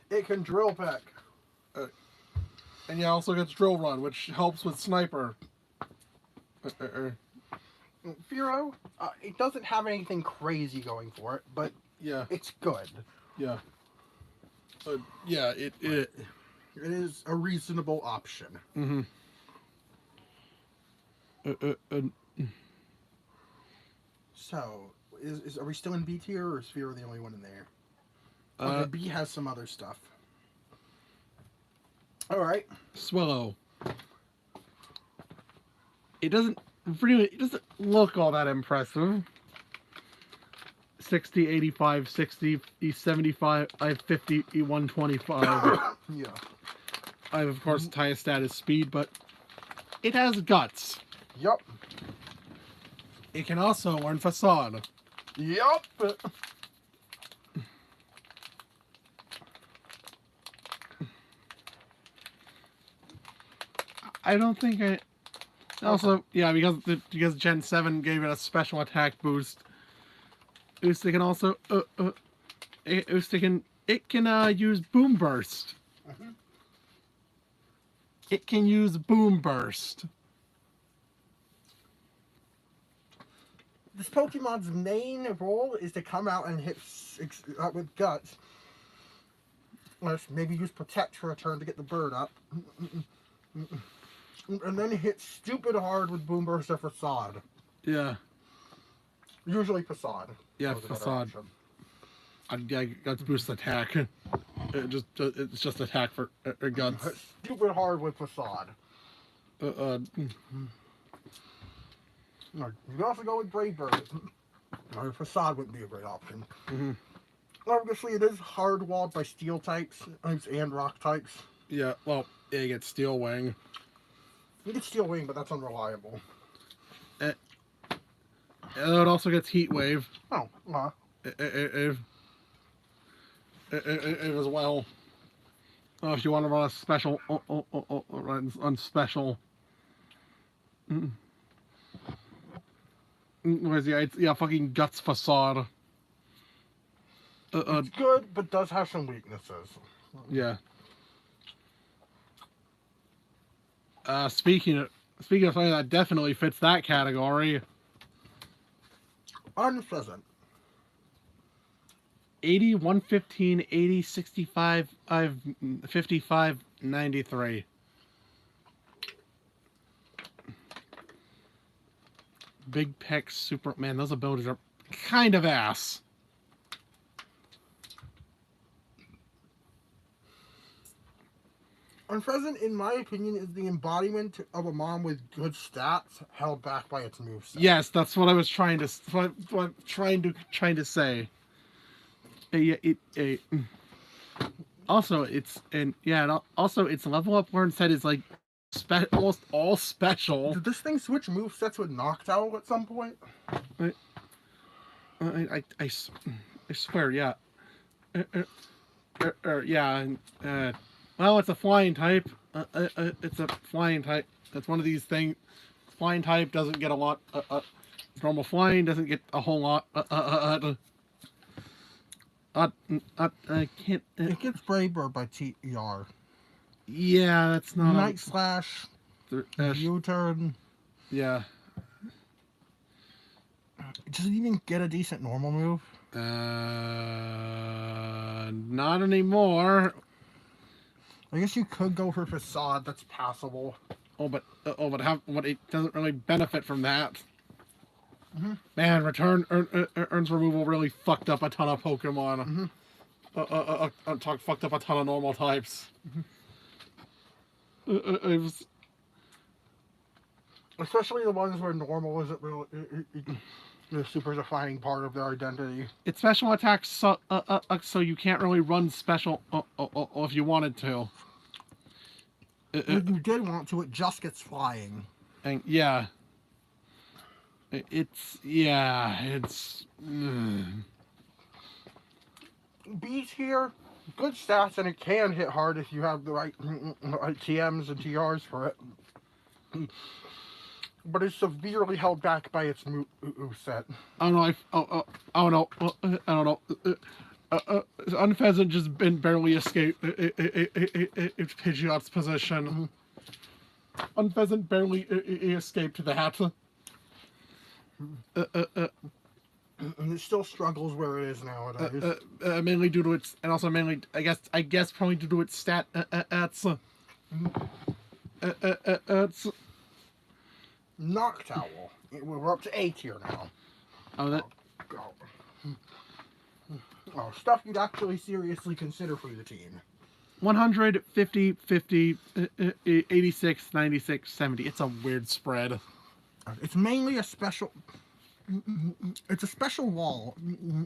It can Drill Peck. And yeah, also gets Drill Run, which helps with Sniper. Fearow, it doesn't have anything crazy going for it, but yeah, it's good. Yeah. Yeah, it is a reasonable option. Mm-hmm. So, are we still in B tier, or is Fearow the only one in there? Okay, B has some other stuff. All right. Swallow. It doesn't look all that impressive. 60, 85, 60, 75, I have 50, 125. Yeah. I have, of course, the highest stat is speed, but it has guts. Yup. It can also learn facade. Yup. I don't think I... Also, yeah, because Gen 7 gave it a special attack boost. Usta can also... It can use Boom Burst. Mm-hmm. It can use Boom Burst. This Pokemon's main role is to come out and hit with guts. Maybe use Protect for a turn to get the bird up. And then hit stupid hard with Boom Burst or Facade. Yeah. Usually Facade. Yeah, Facade. Yeah, guts boost attack. It's just attack for guts. Stupid hard with Facade. You can also go with Brave Bird. Facade wouldn't be a great option. Mm-hmm. Obviously, it is hard walled by Steel types and Rock types. Yeah, well, yeah, you get Steel Wing. You get Steel Wing, but that's unreliable. It also gets Heat Wave. Oh, as well. Oh, if you want to run a special, run special. Where's the? Yeah, fucking Guts Facade. It's good, but does have some weaknesses. Yeah. Speaking of something that definitely fits that category. Unpleasant. 80, 115, 80, 65, 55, 93. Big Peck Super... Man, those abilities are kind of ass. Unpleasant, in my opinion, is the embodiment of a mom with good stats held back by its moveset. Yes, that's what I was trying to... What I'm trying to say. Also, its level up learn set is like almost all special. Did this thing switch movesets with Noctowl at some point? I swear, yeah. Yeah. Well, it's a flying type. It's a flying type. That's one of these things. Flying type doesn't get a lot. Normal flying doesn't get a whole lot. I can't. It gets Brave Bird by TER. Yeah, that's not. Night Slash. U-turn. Yeah. Does it even get a decent normal move? Not anymore. I guess you could go for Facade. That's passable. But it doesn't really benefit from that. Mm-hmm. Man, earns removal really fucked up a ton of Pokemon. Mm-hmm. Fucked up a ton of normal types. Mm-hmm. Especially the ones where normal isn't really. the super defining part of their identity. It's special attacks, so you can't really run special if you wanted to. When you did want to, it just gets flying. And yeah, it's B's here, good stats, and it can hit hard if you have the right TMs and TRs for it. But it's severely held back by its moveset. I don't know. I don't know. Unpheasant just been barely escaped Pidgeot's position. Unpheasant barely escaped that. And it still struggles where it is nowadays. Mainly due to its, and also mainly, I guess probably due to its stat Noctowl. We're up to A tier now. Oh, that. Oh, stuff you'd actually seriously consider for the team. 100, 50, 50, 86, 96, 70. It's a weird spread. It's mainly a special. It's a special wall,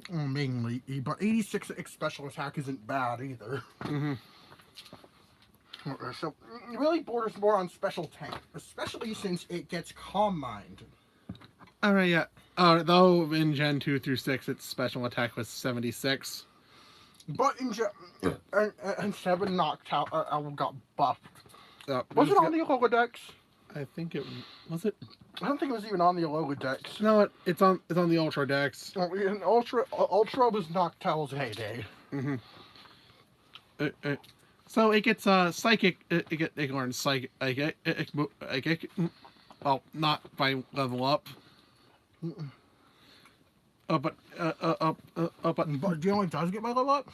mainly, but 86 special attack isn't bad either. So it really borders more on special tank, especially since it gets Calm Mind. Alright, yeah. Though in Gen 2 through 6, its special attack was 76. But in Gen... and 7 Noctowl got buffed. Was it on the Alola I think it... Was it? I don't think it was even on the Alola No, it's on the Ultra Dex. In Ultra was Noctowl's heyday. So it gets Psychic... It learns Psychic... Well, not by level up. But do you know what it does get by level up?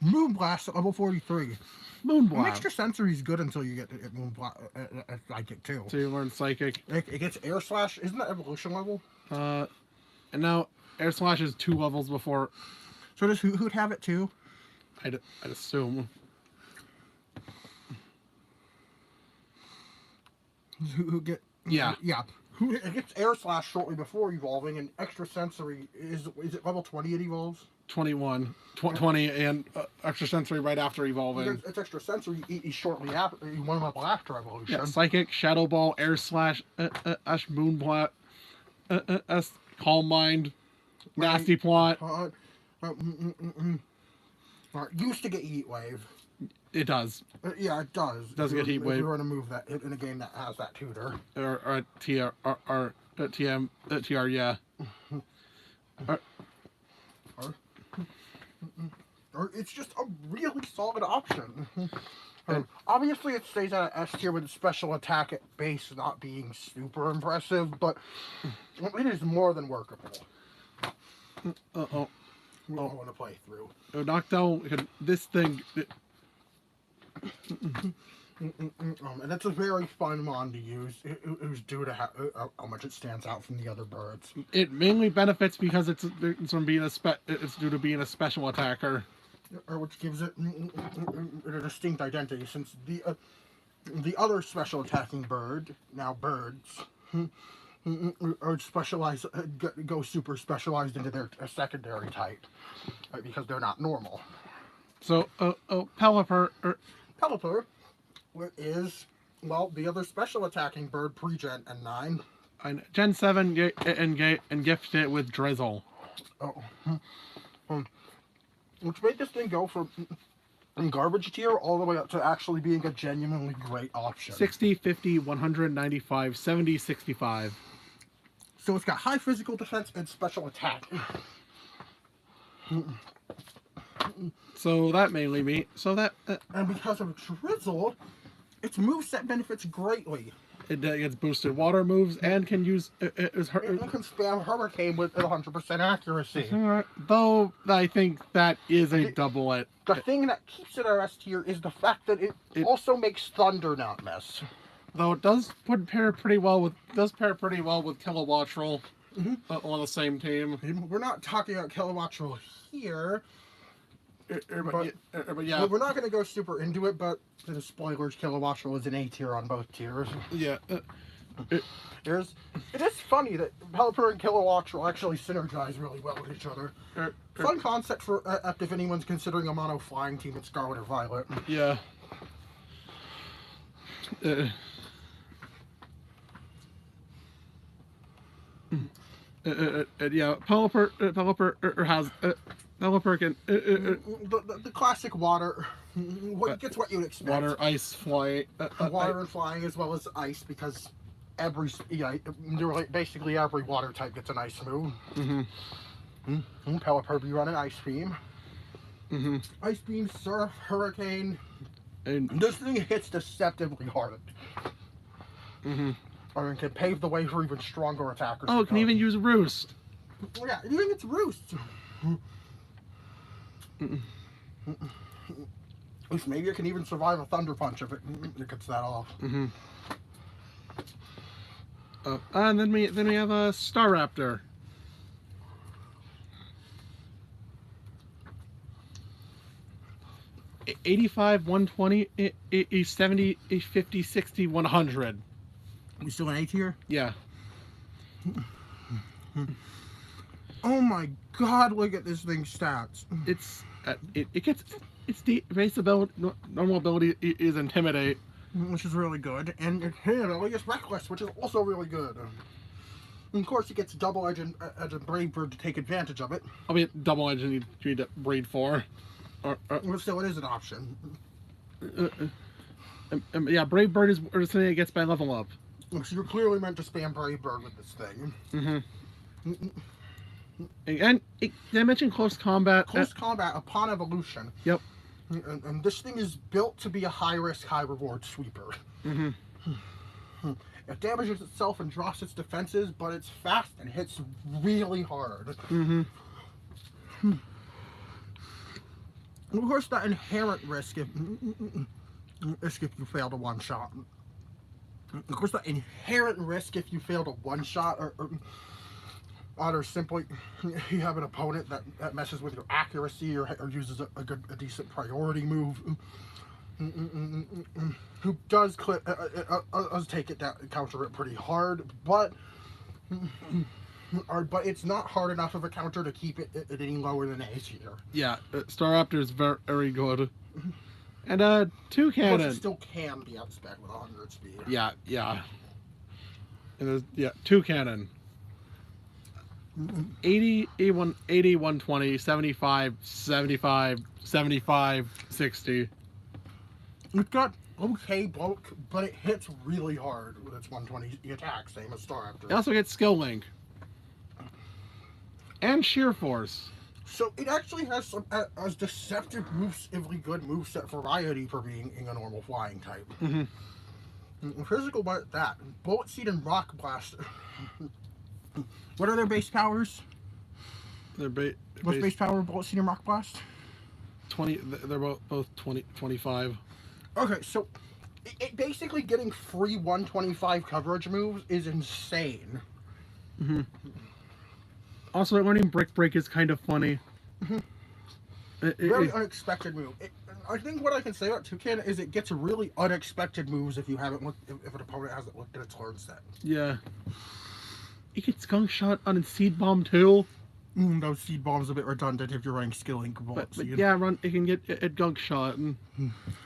Moonblast at level 43. Moonblast. Extra sensory is good until you get to Moonblast. Psychic too. So you learn Psychic. It gets Air Slash. Isn't that evolution level? And now Air Slash is 2 levels before. So does Hoot have it too? I'd assume. Who get? Yeah. Yeah. It gets Air Slash shortly before evolving, and Extra Sensory is it level 20 it evolves? 21. 20 and Extra Sensory right after evolving. It's Extra Sensory shortly after, one level after evolution. Yeah, Psychic, Shadow Ball, Air Slash, Ash Moonblast, Calm Mind, Nasty Plot. Used to get Heat Wave. It does. Yeah, it does. It does get Heat Wave. If you're going to move that in a game that has that tutor. Or TR, or TM, TR, yeah. Or it's just a really solid option. Obviously, it stays at an S tier with its special attack at base not being super impressive, but it is more than workable. I want to play through. Noctowl, this thing... and it's a very fun mon to use. It was due to how much it stands out from the other birds. It mainly benefits because it's from being it's due to being a special attacker, or which gives it a distinct identity. Since the other special attacking bird, now birds, are specialized, go super specialized into their secondary type, because they're not normal. So, Pelipper. Pelipper is, well, the other special attacking bird pre-Gen and 9. Gen 7 and gifted it with Drizzle. Which made this thing go from garbage tier all the way up to actually being a genuinely great option. 60, 50, 195, 70, 65. So it's got high physical defense and special attack. So that mainly means... and because of Drizzle, its moveset benefits greatly. It gets boosted water moves and can use... It can spam Hurricane with 100% accuracy. Though I think that is a double at... The thing that keeps it at S tier is the fact that it also makes Thunder not miss. Though it does pair pretty well with Kilowattrel on the same team. We're not talking about Kilowattrel here. But yeah, we're not going to go super into it, but the spoilers, Kilowattrel is an A tier on both tiers. Yeah, it, It is funny that Pelipper and Kilowatts will actually synergize really well with each other. Fun concept for if anyone's considering a mono flying team in Scarlet or Violet. yeah. Yeah, Pelipper has Pelipper can The classic water, what gets what you'd expect. water, ice, fly, water and flying as well as ice, because basically every water type gets an ice move. Pelipper be running Ice Beam. Ice Beam, Surf, Hurricane. and This thing hits deceptively hard. Or it can pave the way for even stronger attackers. oh, it can even use Roost. Yeah, it even gets Roost. At least maybe it can even survive a Thunder Punch if it gets that off. And then we have a Staraptor. $85, $120, $70, $50, $60, $100. We still an A tier? Yeah. Oh my god, look at this thing's stats. It's it gets its base ability, normal ability is Intimidate, which is really good, and its hit ability is Reckless, which is also really good. And of course, it gets Double Edge and Brave Bird to take advantage of it. I mean, Double Edge you need to breed for. Well, still, it is an option. Yeah, Brave Bird is something it gets by level up. So you're clearly meant to spam Brave Bird with this thing. And did I mention Close Combat? Close Combat upon evolution. Yep. And this thing is built to be a high-risk, high-reward sweeper. It damages itself and drops its defenses, but it's fast and hits really hard. Of course, that inherent risk if you fail to one-shot. Of course, the inherent risk if you fail to one-shot or simply you have an opponent that messes with your accuracy or uses a decent priority move, who does take it down, counter it pretty hard, but it's not hard enough of a counter to keep it at any lower than A tier. Yeah, Staraptor is very, very good. And two cannon. Plus it still can be outsped with 100 speed. Yeah, yeah. And there's two cannon. 80, 81, 80, 120, 75, 75, 75, 60. It's got okay bulk, but it hits really hard with its 120 attack, same as Staraptor. It also gets Skill Link. And Sheer Force. So it actually has some deceptive really good moveset variety for being a normal flying type. Physical about that. Bullet Seed and Rock Blast. What are their base powers? What's base power of Bullet Seed and Rock Blast? 20. They're both 20, 25. Okay, so it basically getting free 125 coverage moves is insane. Also, learning Brick Break is kind of funny. Very unexpected move. I think what I can say about Toucan is it gets really unexpected moves if you haven't looked, if an opponent hasn't looked at its learn set. Yeah. It gets Skunk Shot on its Seed Bomb too. Those Seed Bombs a bit redundant if you're running Skill Link but yeah, it can get a Gunk Shot.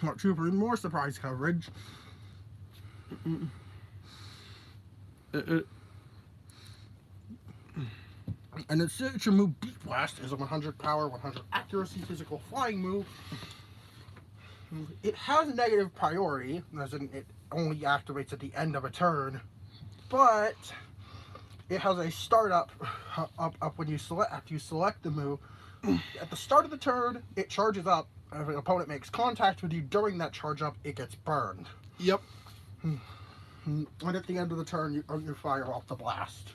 Not true for more surprise coverage. And its signature move, Beat Blast, is a 100 power, 100 accuracy physical flying move. It has negative priority, as in it only activates at the end of a turn, but it has a startup up when you select after you select the move. At the start of the turn, it charges up. If an opponent makes contact with you during that charge up, it gets burned. Yep. And at the end of the turn, you fire off the blast.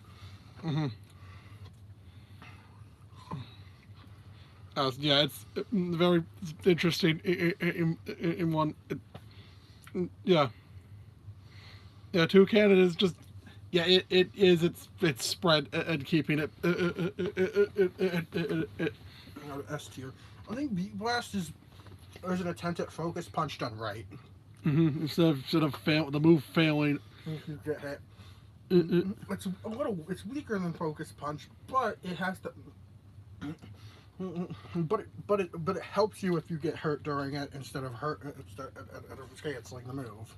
Yeah, it's very interesting in one. Yeah, Toucan is just. Yeah, it's spread and keeping it. S tier. I think Beat Blast is an attempt at focus punch done right. Instead of the move failing. You get hit. It's weaker than Focus Punch, but it has the. But it helps you if you get hurt during it instead of canceling the move.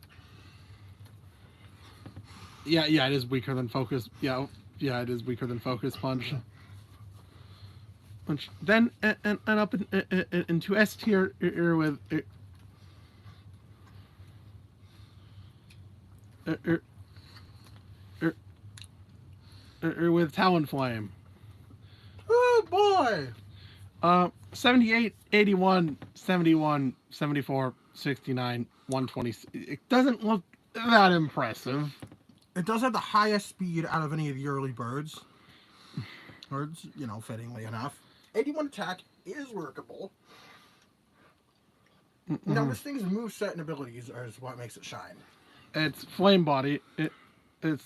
Yeah, it is weaker than Focus. Yeah, it is weaker than Focus Punch. Then and up into S tier with with Talonflame. Oh boy! 78, 81, 71, 74, 69, 120. It doesn't look that impressive. It does have the highest speed out of any of the early birds. Fittingly enough. 81 attack is workable. Now, this thing's moveset and abilities is what makes it shine. It's Flame Body. It's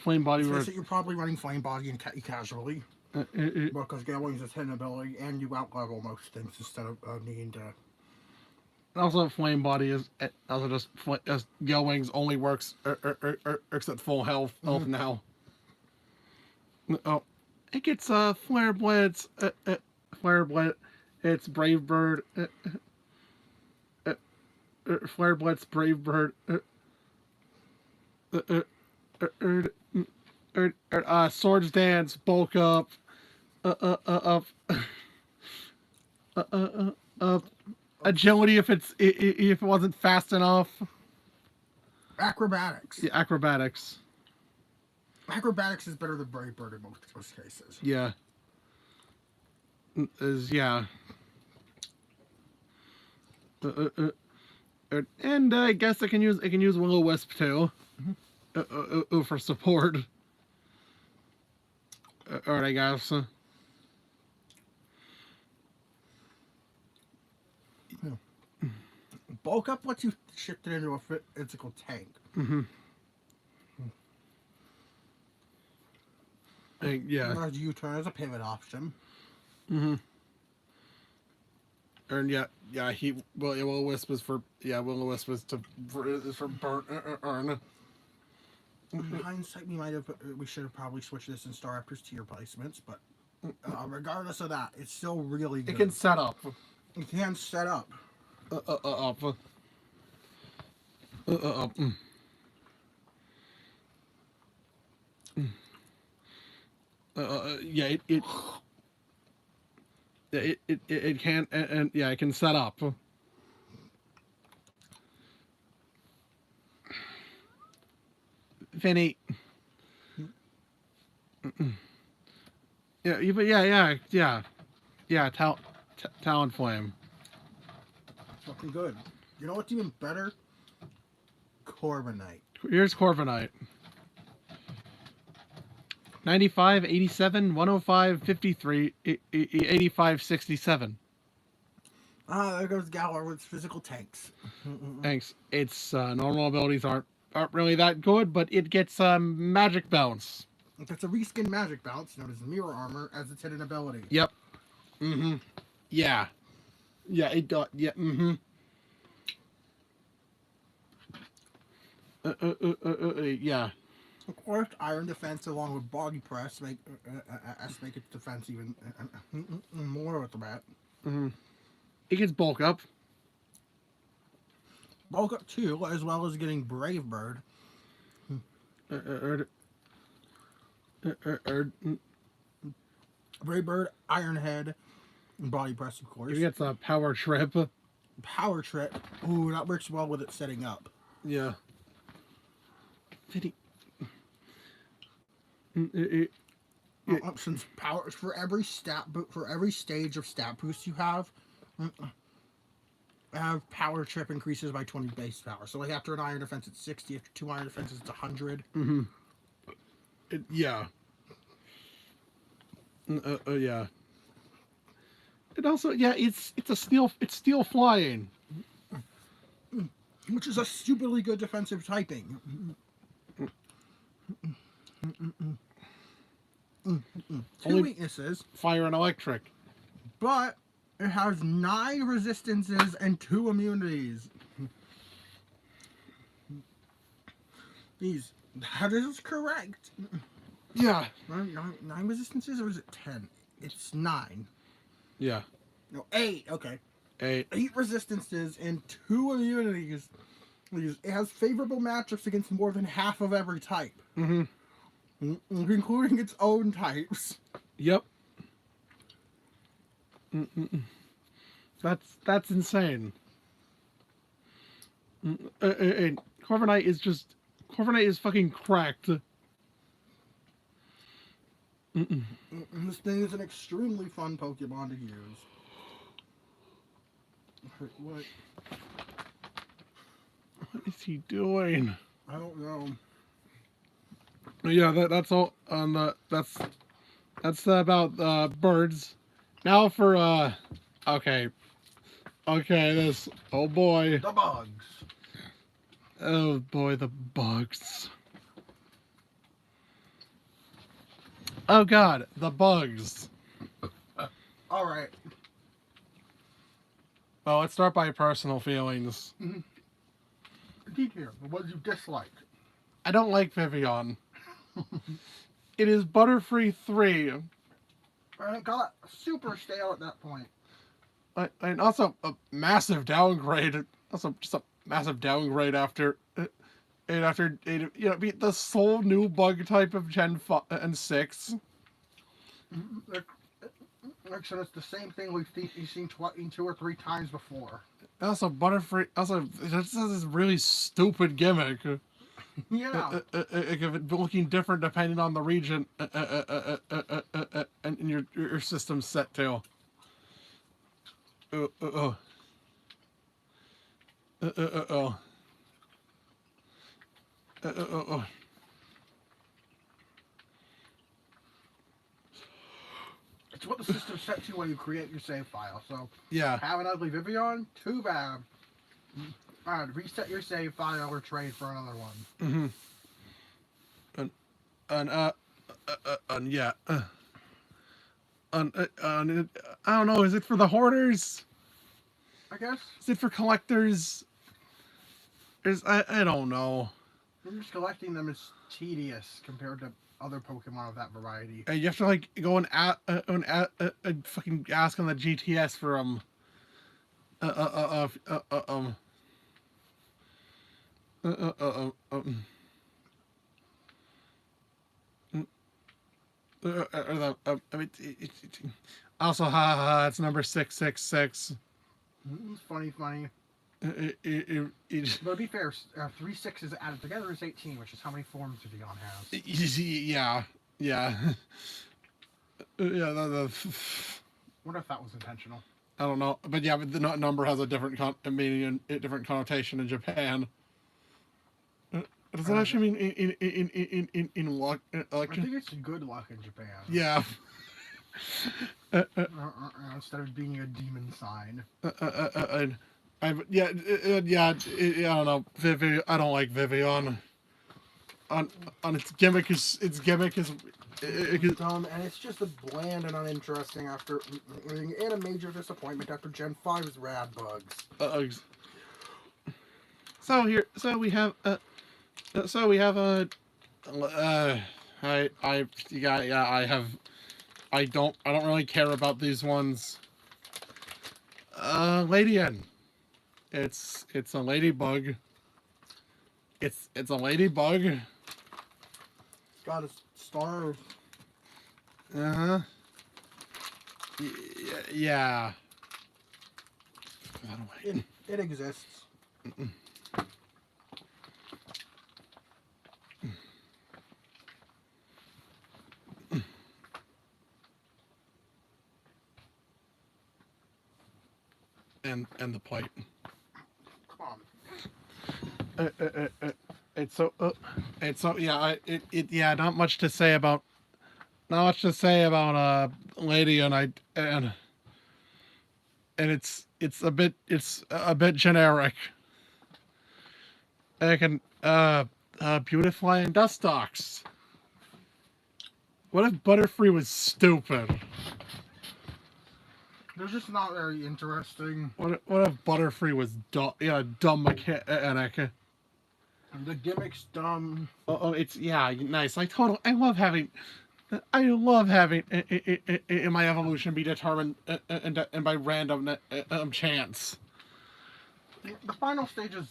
Flame Body. You're probably running Flame Body and casually. Because Gale Wings is hidden ability, and you outlevel most things instead of needing to. Also, Flame Body is also just Gale Wings only works at full health now. Oh, it gets Flare Blitz, Flare Blitz. It's Brave Bird, Flare Blitz, Brave Bird, Swords Dance, Bulk Up, Agility if it wasn't fast enough. Acrobatics. Yeah, acrobatics. Acrobatics is better than Brave Bird in most cases. Yeah. Yeah. And I guess it can use Will-O-Wisp too. For support. Alright, I guess. Bulk Up lets you shift it into a physical tank. Yeah. U-turn as a pivot option. And Will-O-Wisp is for Will-O-Wisp is for burn. In hindsight, we should have probably switched this in Staraptor's tier placements, but regardless of that, it's still really good. It can set up. It can set up. Yeah, it can and yeah, it can set up. Vinny. Yeah. Talonflame. Fucking good. You know what's even better? Corviknight. Here's Corviknight. 95, 87, 105, 53, 85, 67. There goes Galar with physical tanks. Thanks. Its normal abilities aren't really that good, but it gets magic bounce. It gets a reskin magic bounce known as mirror armor as its hidden ability. Yep. Yeah. Yeah, it does. Yeah. Yeah. Of course, Iron Defense along with Body Press make its defense even more of a threat. It gets Bulk Up. Bulk Up too, as well as getting Brave Bird. Brave Bird, Iron Head, and Body Press, of course. It gets a Power Trip. Power Trip. Ooh, that works well with it setting up. Yeah. Since power for every stage of stat boost you have Power Trip increases by 20 base power. So like after an Iron Defense it's 60, after 2 Iron Defenses it's 100. Yeah. Yeah. It also it's steel flying, which is a stupidly good defensive typing. Two weaknesses: fire and electric. But it has 9 resistances and 2 immunities. These That is correct. Yeah. Nine resistances, or is it 10? It's 9. Yeah. No, 8. Okay. 8. 8 resistances and 2 immunities. It has favorable matchups against more than half of every type, including its own types. Yep. That's insane. And Corviknight is fucking cracked. This thing is an extremely fun Pokemon to use. What is he doing? I don't know. Yeah, that's all on the that's about birds. Now for okay. This oh boy. The bugs. Oh boy, the bugs. Oh god, the bugs. All right. Well, let's start by personal feelings. Detail. What do you dislike? I don't like Vivian. It is Butterfree 3. I got super stale at that point. And also a massive downgrade. Also just a massive downgrade after the sole new bug type of Gen 5 and 6. Actually, it's the same thing we've seen 2 or 3 times before. Also, Butterfree. Also, this is a really stupid gimmick. Yeah. Looking different depending on the region and your system set to. It's what the system's set to when you create your save file. So yeah, have an ugly Vivian, too bad. Alright, reset your save file or trade for another one. yeah. I don't know. Is it for the hoarders? I guess. Is it for collectors? I don't know. Just collecting them is tedious compared to other Pokemon of that variety. You have to like go and fucking ask on the GTS for also, it's number 666. It's funny. But to be fair, 3 6s added together is 18, which is how many forms Vivian has. Yeah. Yeah. Wonder if that was intentional. I don't know, but yeah, but the number has a different meaning, a different connotation in Japan. Does that actually mean in luck? I think it's good luck in Japan. Yeah. Instead of being a demon sign. I don't know. I don't like Vivian. On its gimmick is Dumb, and it's just bland and uninteresting after and a major disappointment after Gen 5's rad bugs. So we have I don't really care about these ones. Ladian. It's a ladybug. It's a ladybug. It's got a star. Uh-huh. Yeah. It exists. And the plate. Come on. Not much to say about Lady and it's a bit generic. I can Beautifly and Dustox. What if Butterfree was stupid? They're just not very interesting. What if Butterfree was dumb mechanic? The gimmick's dumb. It's yeah, nice. I love having in my evolution be determined and by random chance. The final stages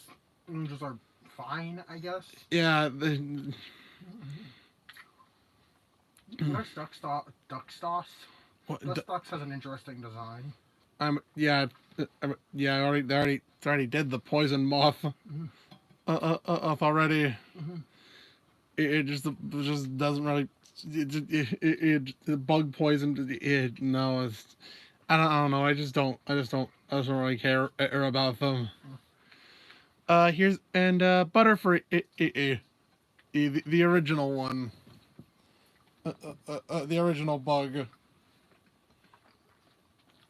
just are fine, I guess. Yeah, There's Duck Stoss. what, Duck has an interesting design. yeah, yeah. I already did the poison moth up already. Mm-hmm. It just doesn't really. The bug poison. No, I don't know. I just don't really care about them. Here's and Butterfree, the original one, the original bug.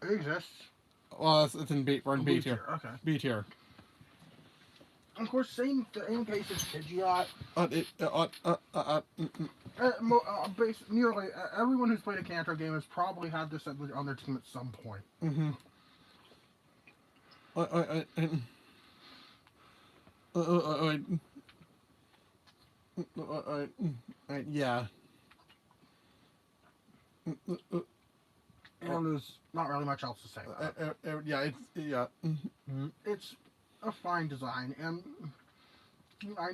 It exists. Well, it's in B. We're in B tier. Okay. B tier. Of course, same case as Pidgeot. Nearly everyone who's played a Kanto game has probably had this on their team at some point. Mm-hmm. Yeah. And there's not really much else to say about it. Yeah, It's a fine design, and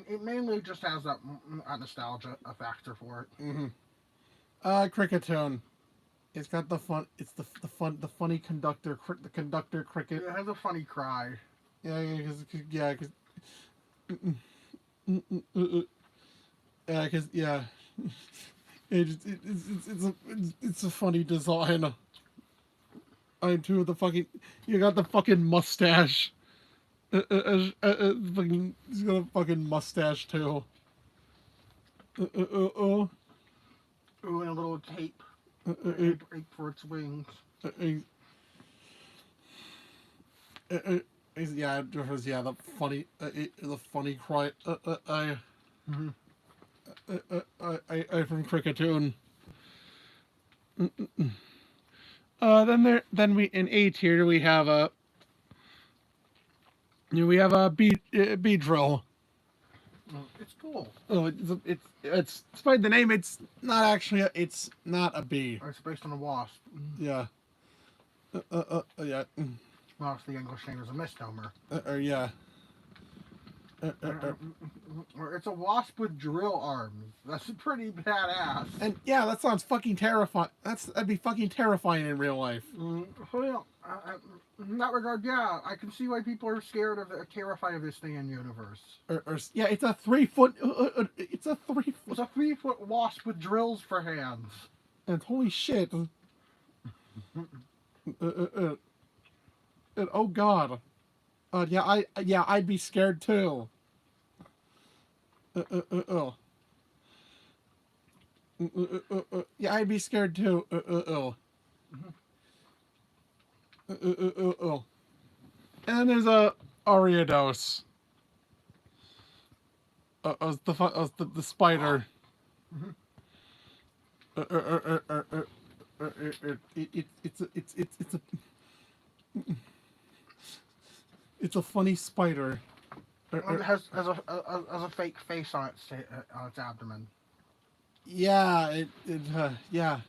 it mainly just has that nostalgia factor for it. Mm-hmm. Cricketone. It's got the fun. It's the funny conductor. The conductor cricket. It has a funny cry. Yeah, cause yeah. It's a funny design. I too the fucking you got the fucking mustache. Fucking he's got a fucking mustache too. Ooh, and a little cape. Cape for its wings. Yeah, the funny cry. I from Cricketune. Then we in A tier we have a B drill. It's cool. Oh, it's despite the name, it's not actually it's not a bee. It's based on a wasp. Yeah. Yeah. Well, if the English name is a misnomer. Yeah. It's a wasp with drill arms. That's pretty badass. And yeah, that sounds fucking terrifying. That'd be fucking terrifying in real life. Well, in that regard, yeah, I can see why people are scared of, terrified of this thing in universe. Yeah, it's a 3 foot. It's a 3 foot. It's a 3-foot wasp with drills for hands. And holy shit. Oh god. Yeah, I'd be scared too. Yeah, I'd be scared too. And there's a Ariados. The spider. It's a funny spider. It has a fake face on its abdomen. Yeah, yeah.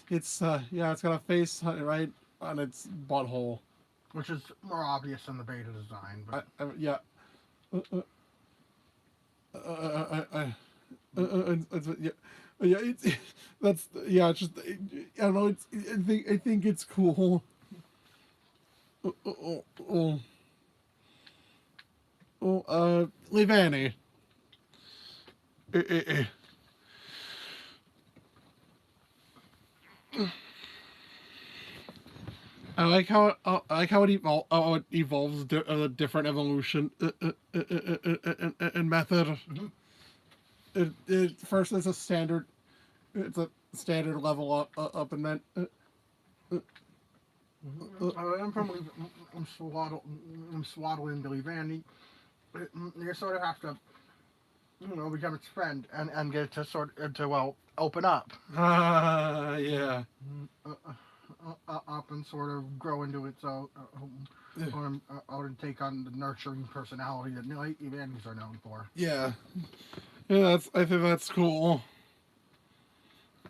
It's it's got a face right on its butthole, which is more obvious in the beta design. But yeah. Yeah, that's it's just I don't know. I think it's cool. Levani. I like how it evolves a different evolution and method. First it's a standard level up and then I'm from Swaddling Billy Vandy. You sort of have to, become its friend and get it to open up. Yeah. Up and sort of grow into its own Out and take on the nurturing personality that night evenings are known for. Yeah. Yeah, I think that's cool.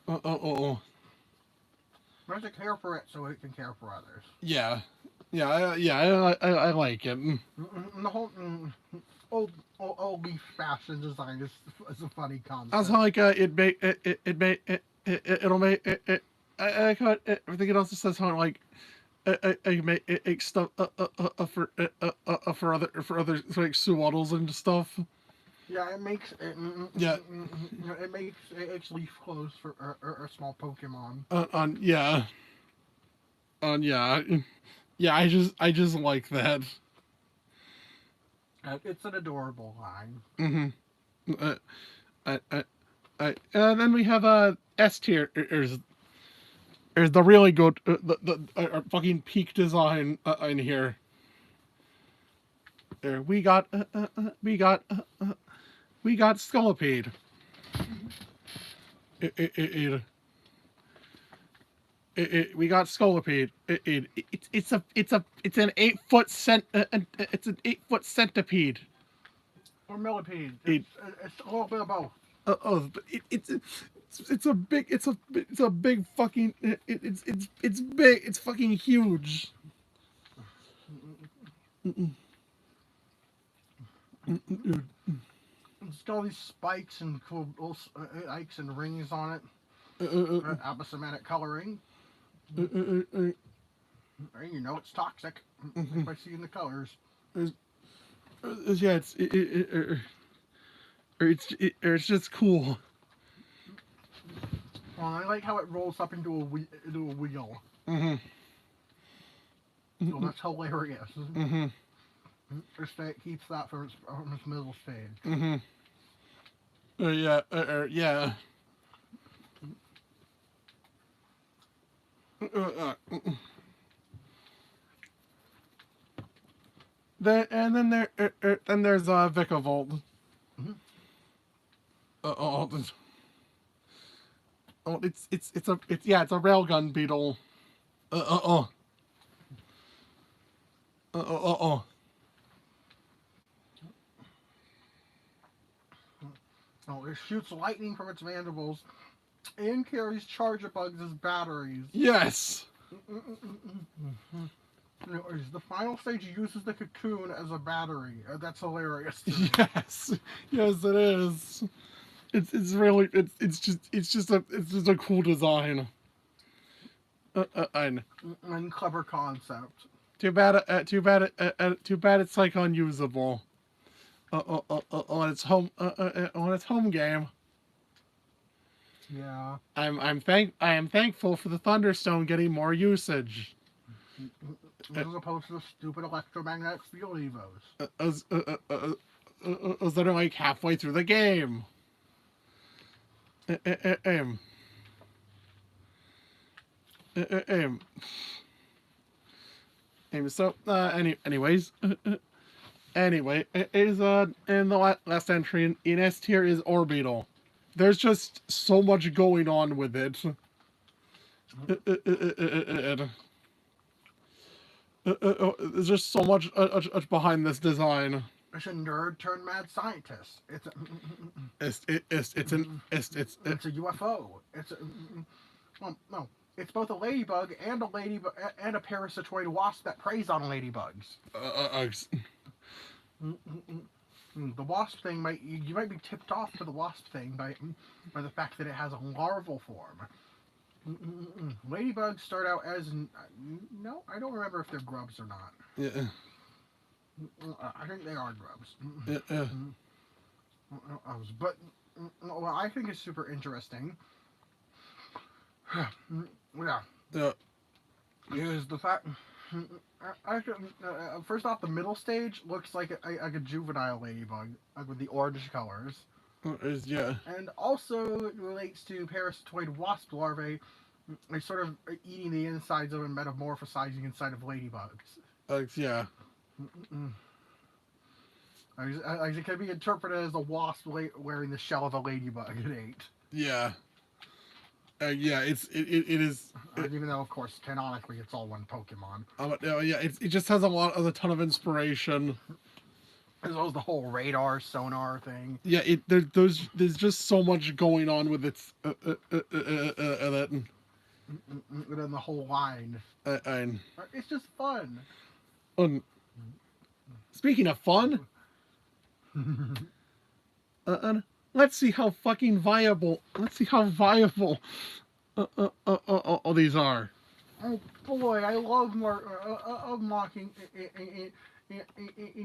Oh. We have to care for it so it can care for others. Yeah. I like it. The whole old leaf fashion design is a funny concept. Also, like it'll make I got everything else. It says how like I make stuff for other like swaddles and stuff. Yeah, it makes Yeah. it makes it's leaf clothes for a small Pokemon. On yeah. On yeah. Yeah, I just like that. It's an adorable line. Mm-hmm. And then we have S tier. There's the really good the fucking peak design in here. There we got Scolipede. We got Scolipede. It's an 8 foot it's an 8 foot centipede. Or millipede. It's a little bit of both. It's a big it's a big fucking it's big, it's fucking huge. It's got all these spikes and cool ikes and rings on it. Aposematic coloring. You know it's toxic by seeing the colors. Yeah, it's just cool. Well, I like how it rolls up into a wheel. Mm-hmm. So that's hilarious. Mm-hmm. It keeps that from its middle stage. Mm-hmm. Yeah. Then there's Vicavolt. Mm-hmm. It's a railgun beetle. Oh, it shoots lightning from its mandibles and carries charger bugs as batteries. Yes. The final stage uses the cocoon as a battery. That's hilarious. Yes, yes, it is. It's really it's just a cool design. And clever concept. Too bad it's like unusable. On its home game. Yeah. I am thankful for the Thunderstone getting more usage. As opposed to the stupid electromagnetic field evos. That are like halfway through the game. So anyways, anyway, is in the last entry in S tier is Orbeetle. There's just so much going on with it. There's just so much behind this design. It's a nerd turned mad scientist. It's a UFO. Well, no. It's both a ladybug and a parasitoid wasp that preys on ladybugs. The wasp thing you might be tipped off to the wasp thing by the fact that it has a larval form. Ladybugs start out as no, I don't remember if they're grubs or not. Yeah. I think they are grubs. Yeah. But what I think is super interesting. Yeah. Is the fact. First off, the middle stage looks like a juvenile ladybug, like with the orange colors. Yeah. And also it relates to parasitoid wasp larvae, like sort of eating the insides of and metamorphosizing inside of ladybugs. Yeah. It can be interpreted as a wasp wearing the shell of a ladybug at 8. Yeah. Yeah, it is. Even though, of course, canonically it's all one Pokemon. Yeah, it just has a ton of inspiration. As well as the whole radar sonar thing. Yeah, there's just so much going on with its that. And then the whole line. And It's just fun. Speaking of fun, let's see how fucking viable. Let's see how viable all these are. Oh boy, I love mocking in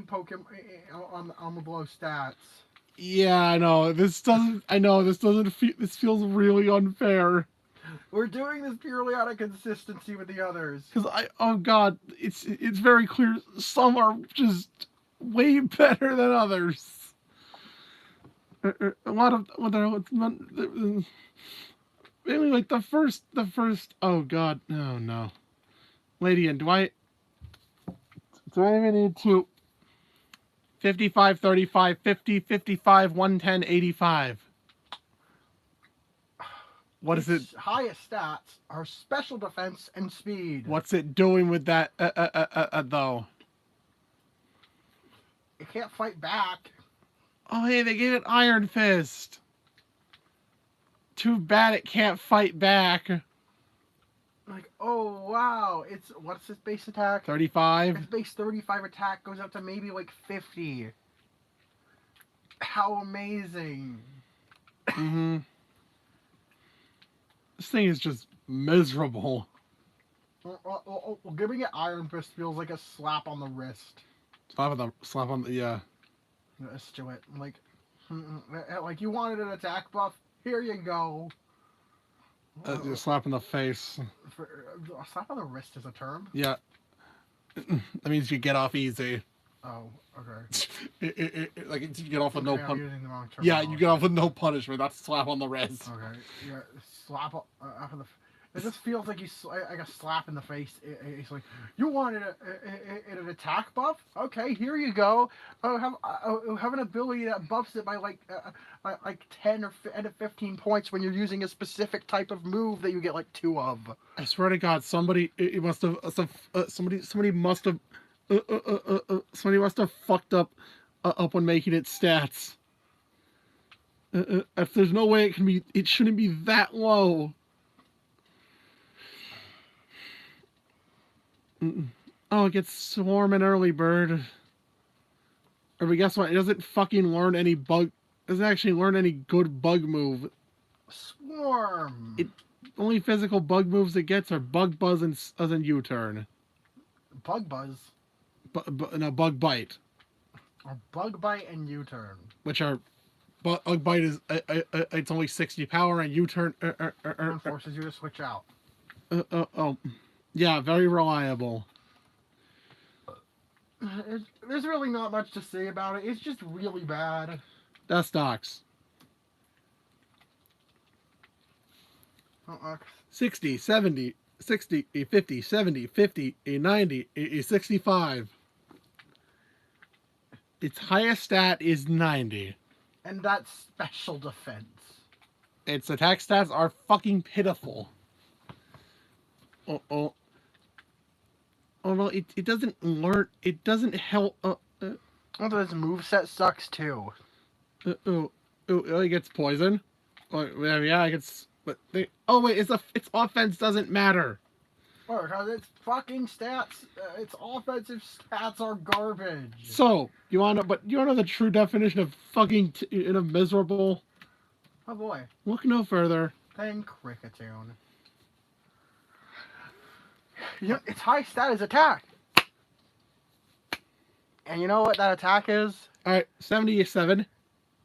Pokemon on the below stats. Yeah, I know. This doesn't. I know this doesn't feel. This feels really unfair. We're doing this purely out of consistency with the others. Because oh god, it's very clear. Some are just way better than others. A lot of maybe like the first. Oh god, no. Ladian, do I even need to 55, 35, 50, 55, 110, 85? What is it? Highest stats are special defense and speed. What's it doing with that, though? It can't fight back. Oh, hey, they gave it Iron Fist. Too bad it can't fight back. Like, oh, wow. What's its base attack? 35? Its base 35 attack goes up to maybe like 50. How amazing. Mm-hmm. This thing is just miserable. Well, giving it Iron Fist feels like a slap on the wrist. Slap on the, yeah. Let's do it. Like you wanted an attack buff? Here you go. Slap in the face. A slap on the wrist is a term? Yeah. That means you get off easy. Oh, okay. Like, you get off with no punishment. Yeah, you get off with no punishment. That's slap on the wrist. Okay. Yeah, slap off of the... It just feels like like a slap in the face. It's like, you wanted an attack buff? Okay, here you go. Have an ability that buffs it by like 10 or 15 points when you're using a specific type of move that you get like 2 of. I swear to God, somebody must have fucked up when making its stats. If there's no way it shouldn't be that low. Oh, it gets Swarm and Early Bird. But guess what? It doesn't fucking learn any bug. Doesn't actually learn any good bug move. Swarm. Only physical bug moves it gets are Bug Buzz and U-Turn. Bug Buzz. No, Bug Bite. Or Bug Bite and U-Turn. Which are, Bug Bite is it's only 60 power, and U-Turn forces you to switch out. Yeah, very reliable. There's really not much to say about it. It's just really bad. That's Docs. 60, 70, 60, 50, 70, 50, 90, 65. Its highest stat is 90. And that's special defense. Its attack stats are fucking pitiful. Oh no, it doesn't learn. It doesn't help. Its moveset sucks too. It gets poison. Yeah, it gets. But its offense doesn't matter. Well, because its fucking stats, its offensive stats are garbage. So you wanna know the true definition of fucking miserable? Oh boy. Look no further. Than Cricketune. You know, its high stat is attack. And you know what that attack is? Alright, 77,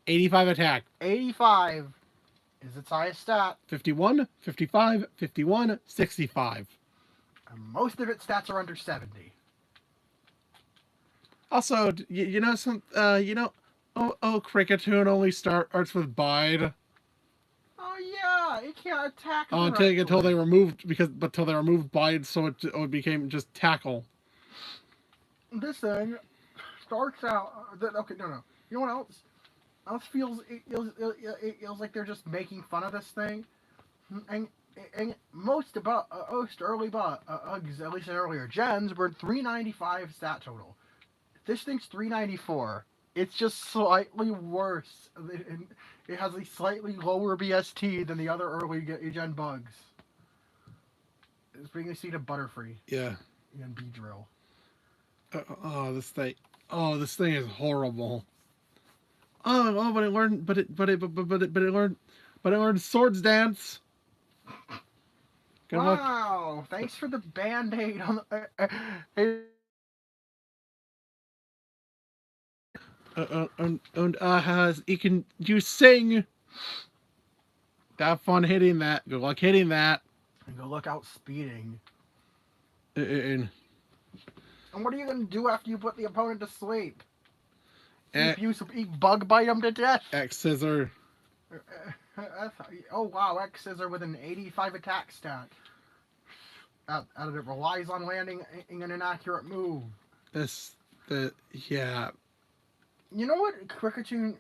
85 attack. 85 is its highest stat. 51, 55, 51, 65. And most of its stats are under 70. Also, Cricketune only starts with Bide. Oh yeah, it can't attack. Until they removed Bide, so it became just Tackle. This thing starts out. Okay, no. You know what else? It feels like they're just making fun of this thing, and and most early bugs, at least in earlier gens, were 395 stat total. This thing's 394. It's just slightly worse. It has a slightly lower BST than the other early gen bugs. It's bringing us to Butterfree Yeah. and Beedrill. Oh, this thing. Oh, this thing is horrible. Oh, but it learned, but it learned Swords Dance. Good luck. Wow! Thanks for the band-aid on the. You sing. Have fun hitting that. Good luck hitting that. And go look out speeding. And And what are you gonna do after you put the opponent to sleep? You bug bite him to death. X scissor. Oh wow, X Scissor with an 85 attack stat. It relies on landing in an inaccurate move. Yeah. You know what? Kricketune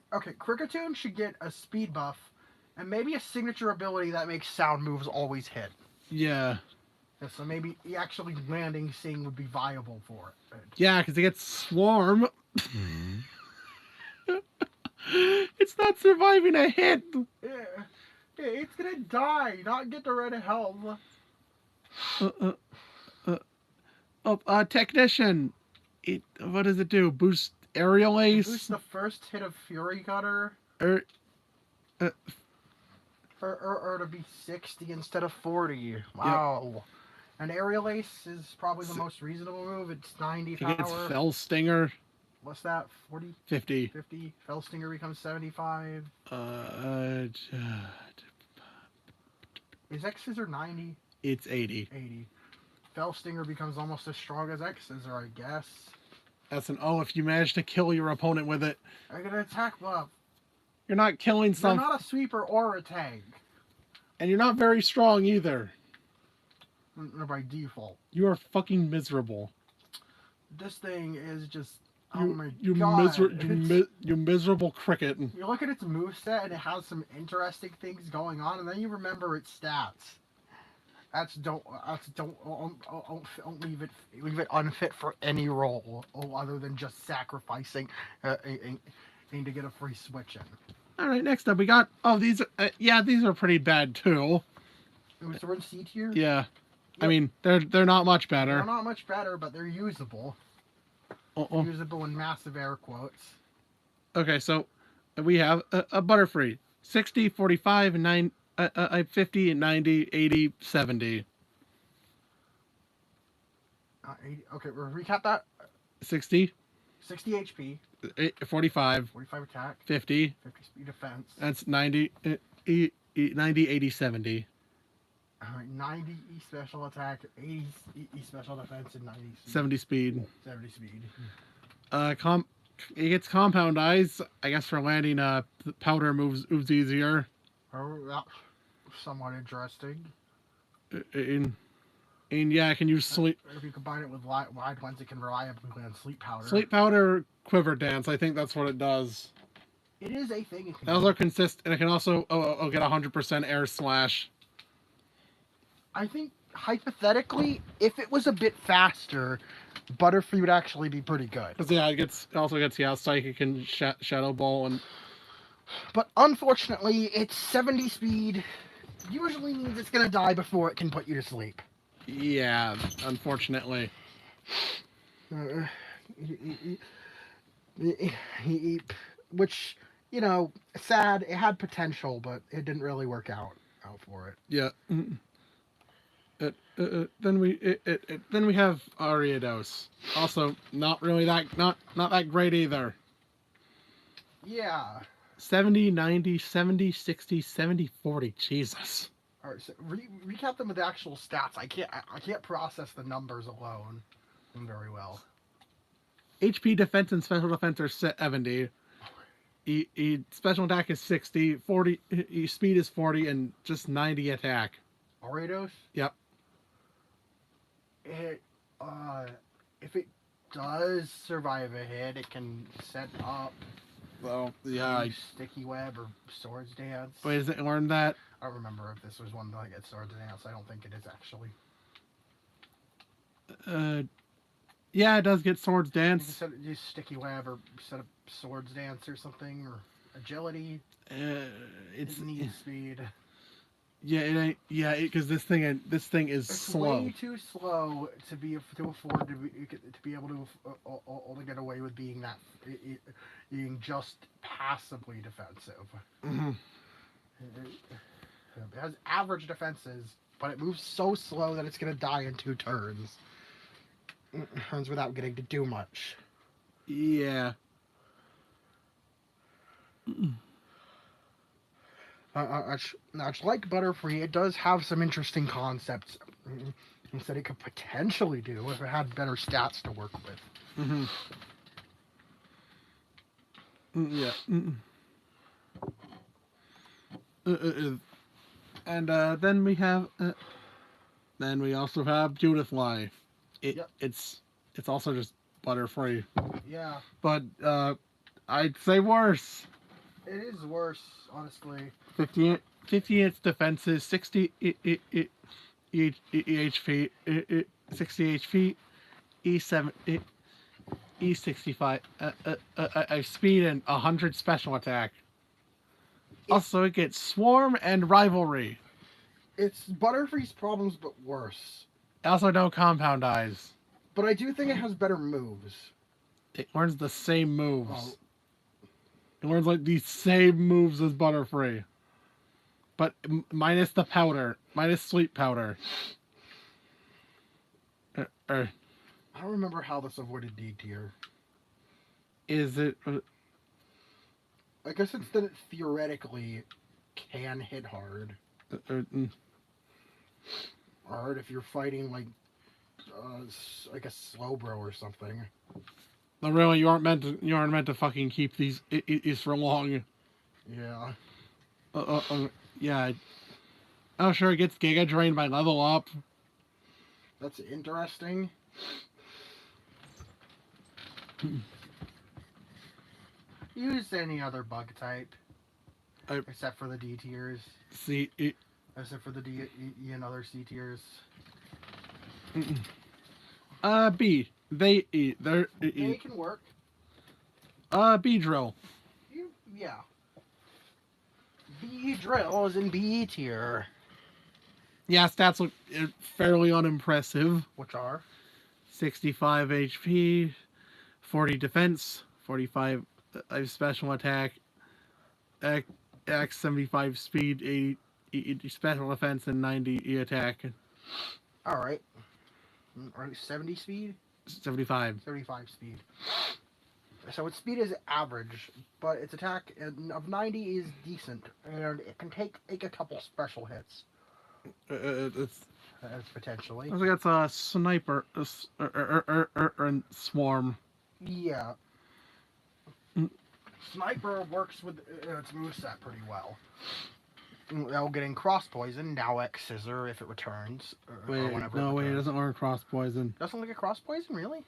should get a speed buff and maybe a signature ability that makes sound moves always hit. Yeah. So maybe actually landing Sing would be viable for it. Yeah, because it gets Swarm. It's not surviving a hit. Yeah, it's gonna die, not get the red health. Technician. What does it do? Boost Aerial Ace? Boost the first hit of Fury Cutter. Or to be 60 instead of 40. Wow. Yep. An Aerial Ace is probably the most reasonable move. It's 90 power. It gets Fell Stinger. What's that? 40? 50. 50. Fell Stinger becomes 75. Is X Scissor 90? It's 80. 80. Fell Stinger becomes almost as strong as X Scissor, I guess. That's an O if you manage to kill your opponent with it. I get an attack buff. You're not killing some. You're not a sweeper or a tank. And you're not very strong either. By default. You are fucking miserable. This thing is just... Oh my you god. You miserable cricket. You look at its moveset and it has some interesting things going on, and then you remember its stats. Don't leave it unfit for any role other than just sacrificing to get a free switch in. All right, next up we got these are pretty bad too. So we're in C tier. Yeah, yep. I mean they're not much better. They're not much better, but they're usable. Usable in massive air quotes. Okay, so we have a Butterfree 60, 45, 50, and 90, 80, 70. 80, okay, we'll recap that. 60. 60 HP. 45. 45 attack. 50. 50 speed defense. That's 90, 80, 70. Alright, 90 E special attack, 80 E special defense, and 90 speed. 70 speed. 70 speed. It gets Compound Eyes, I guess, for landing powder moves easier. Oh, that's somewhat interesting. And yeah, I can use sleep. If you combine it with wide ones, it can reliably land sleep powder. Sleep powder, quiver dance. I think that's what it does. It is a thing. Those are consistent, and it can also get 100% air slash. I think hypothetically, if it was a bit faster, Butterfree would actually be pretty good. Yeah, it also gets Psychic and Shadow Ball and. But unfortunately, it's 70 speed. Usually means it's gonna die before it can put you to sleep. Yeah, unfortunately. Which, you know, sad. It had potential, but it didn't really work out for it. Yeah. Then we have Ariados. Also, not really not that great either. Yeah. 70, 90, 70, 60, 70, 40. Jesus. All right, so recap them with the actual stats. I can't process the numbers alone very well. HP, defense, and special defense are 70. Special attack is 60. 40. Speed is 40, and just 90 attack. Ariados? Yep. If it does survive a hit, it can set up So yeah. Sticky web or swords dance. Wait, is it learned that? I don't remember if this was one that gets swords dance. I don't think it is actually. Yeah, it does get swords You can dance. use sticky web or set up swords dance or something, or agility. It needs speed. Yeah, it ain't. Yeah, because this thing is It's slow. way too slow to afford to be able to get away with being being just passively defensive. Mm-hmm. It has average defenses, but it moves so slow that it's gonna die in 2 turns. Turns without getting to do much. Yeah. It's like Butterfree. It does have some interesting concepts that it could potentially do if it had better stats to work with. Mm-hmm. Yeah. And then we have. Then we also have Beautifly. Yep. It's also just Butterfree. Yeah. But I'd say worse. It is worse, honestly. 50 its defenses, 60 HP, 60 HP, E7, E65, speed and 100 special attack. Also, it gets Swarm and Rivalry. It's Butterfree's problems, but worse. Also, no Compound Eyes. But I do think it has better moves. It learns the same moves. Oh. It learns like the same moves as Butterfree. But minus the powder. Minus sleep powder. I don't remember how this avoided D tier. Is it... I guess it's that it theoretically can hit hard. Hard if you're fighting like a Slowbro or something. No, really, you aren't meant to fucking keep these for long. Yeah. Yeah. Oh, sure, it gets Giga Drained by level up. That's interesting. Use any other bug type. Except for the D tiers. C. Except for the D and other C tiers. B. They can work. B drill. Yeah. B drill is in B tier. Yeah, stats look fairly unimpressive. Which are 65 HP, 40 defense, 45 special attack, X 75 speed, 80 special defense, and 90 attack. Alright. 70 speed? 75. 75 speed. So its speed is average, but its attack of 90 is decent, and it can take a couple special hits. Potentially. I think that's a sniper and swarm. Yeah. Sniper works with its moveset pretty well. Now getting cross poison, now X scissor if it returns. Wait, it doesn't learn cross poison. Doesn't look at cross poison, really?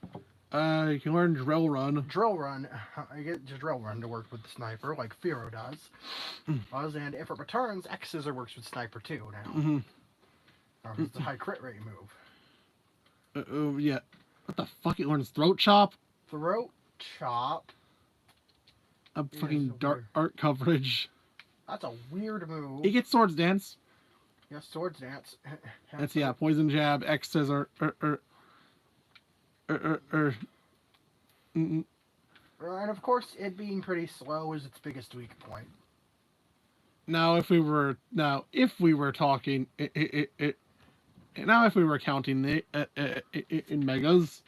You can learn drill run. Drill run, I get drill run to work with the sniper, like Firo does. And if it returns, X scissor works with sniper too now. It's a high crit rate move. Yeah. What the fuck? It learns throat chop. Throat chop. A fucking dark art coverage. That's a weird move. It gets swords dance. Yeah, swords dance. That's poison jab, X scissor. And of course, it being pretty slow is its biggest weak point. Now, if we were talking, now if we were counting the in megas.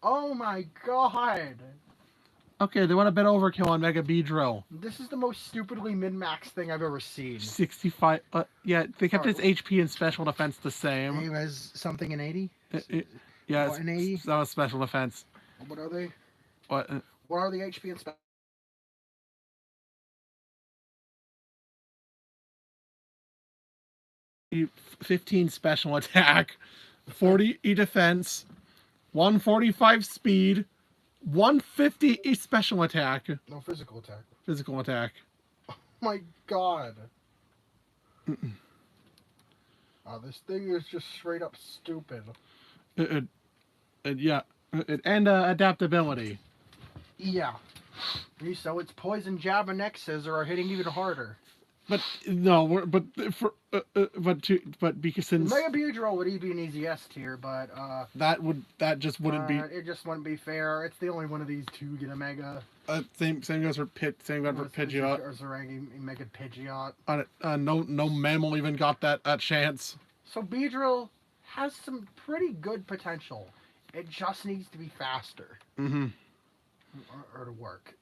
Oh my god! Okay, they went a bit overkill on Mega B Drill. This is the most stupidly min-max thing I've ever seen. 65. Yeah, they kept its HP and special defense the same. It has something in 80. Yeah, what, in 80? That was special defense. What are they? What? What are the HP and special? 15 special attack, 40 defense, 145 speed, 150 special attack, No physical attack. physical attack. My God. Oh, this thing is just straight up stupid. Yeah, and adaptability. Yeah. So its poison jab and X's are hitting even harder. But no, but because since Mega Beedrill would be an easy S tier, but that just wouldn't be. It just wouldn't be fair. It's the only one of these two get a Mega. Same goes for Pidgeot. Or Zarangi Mega Pidgeot. No mammal even got that chance. So Beedrill has some pretty good potential. It just needs to be faster. Mm-hmm. Or to work.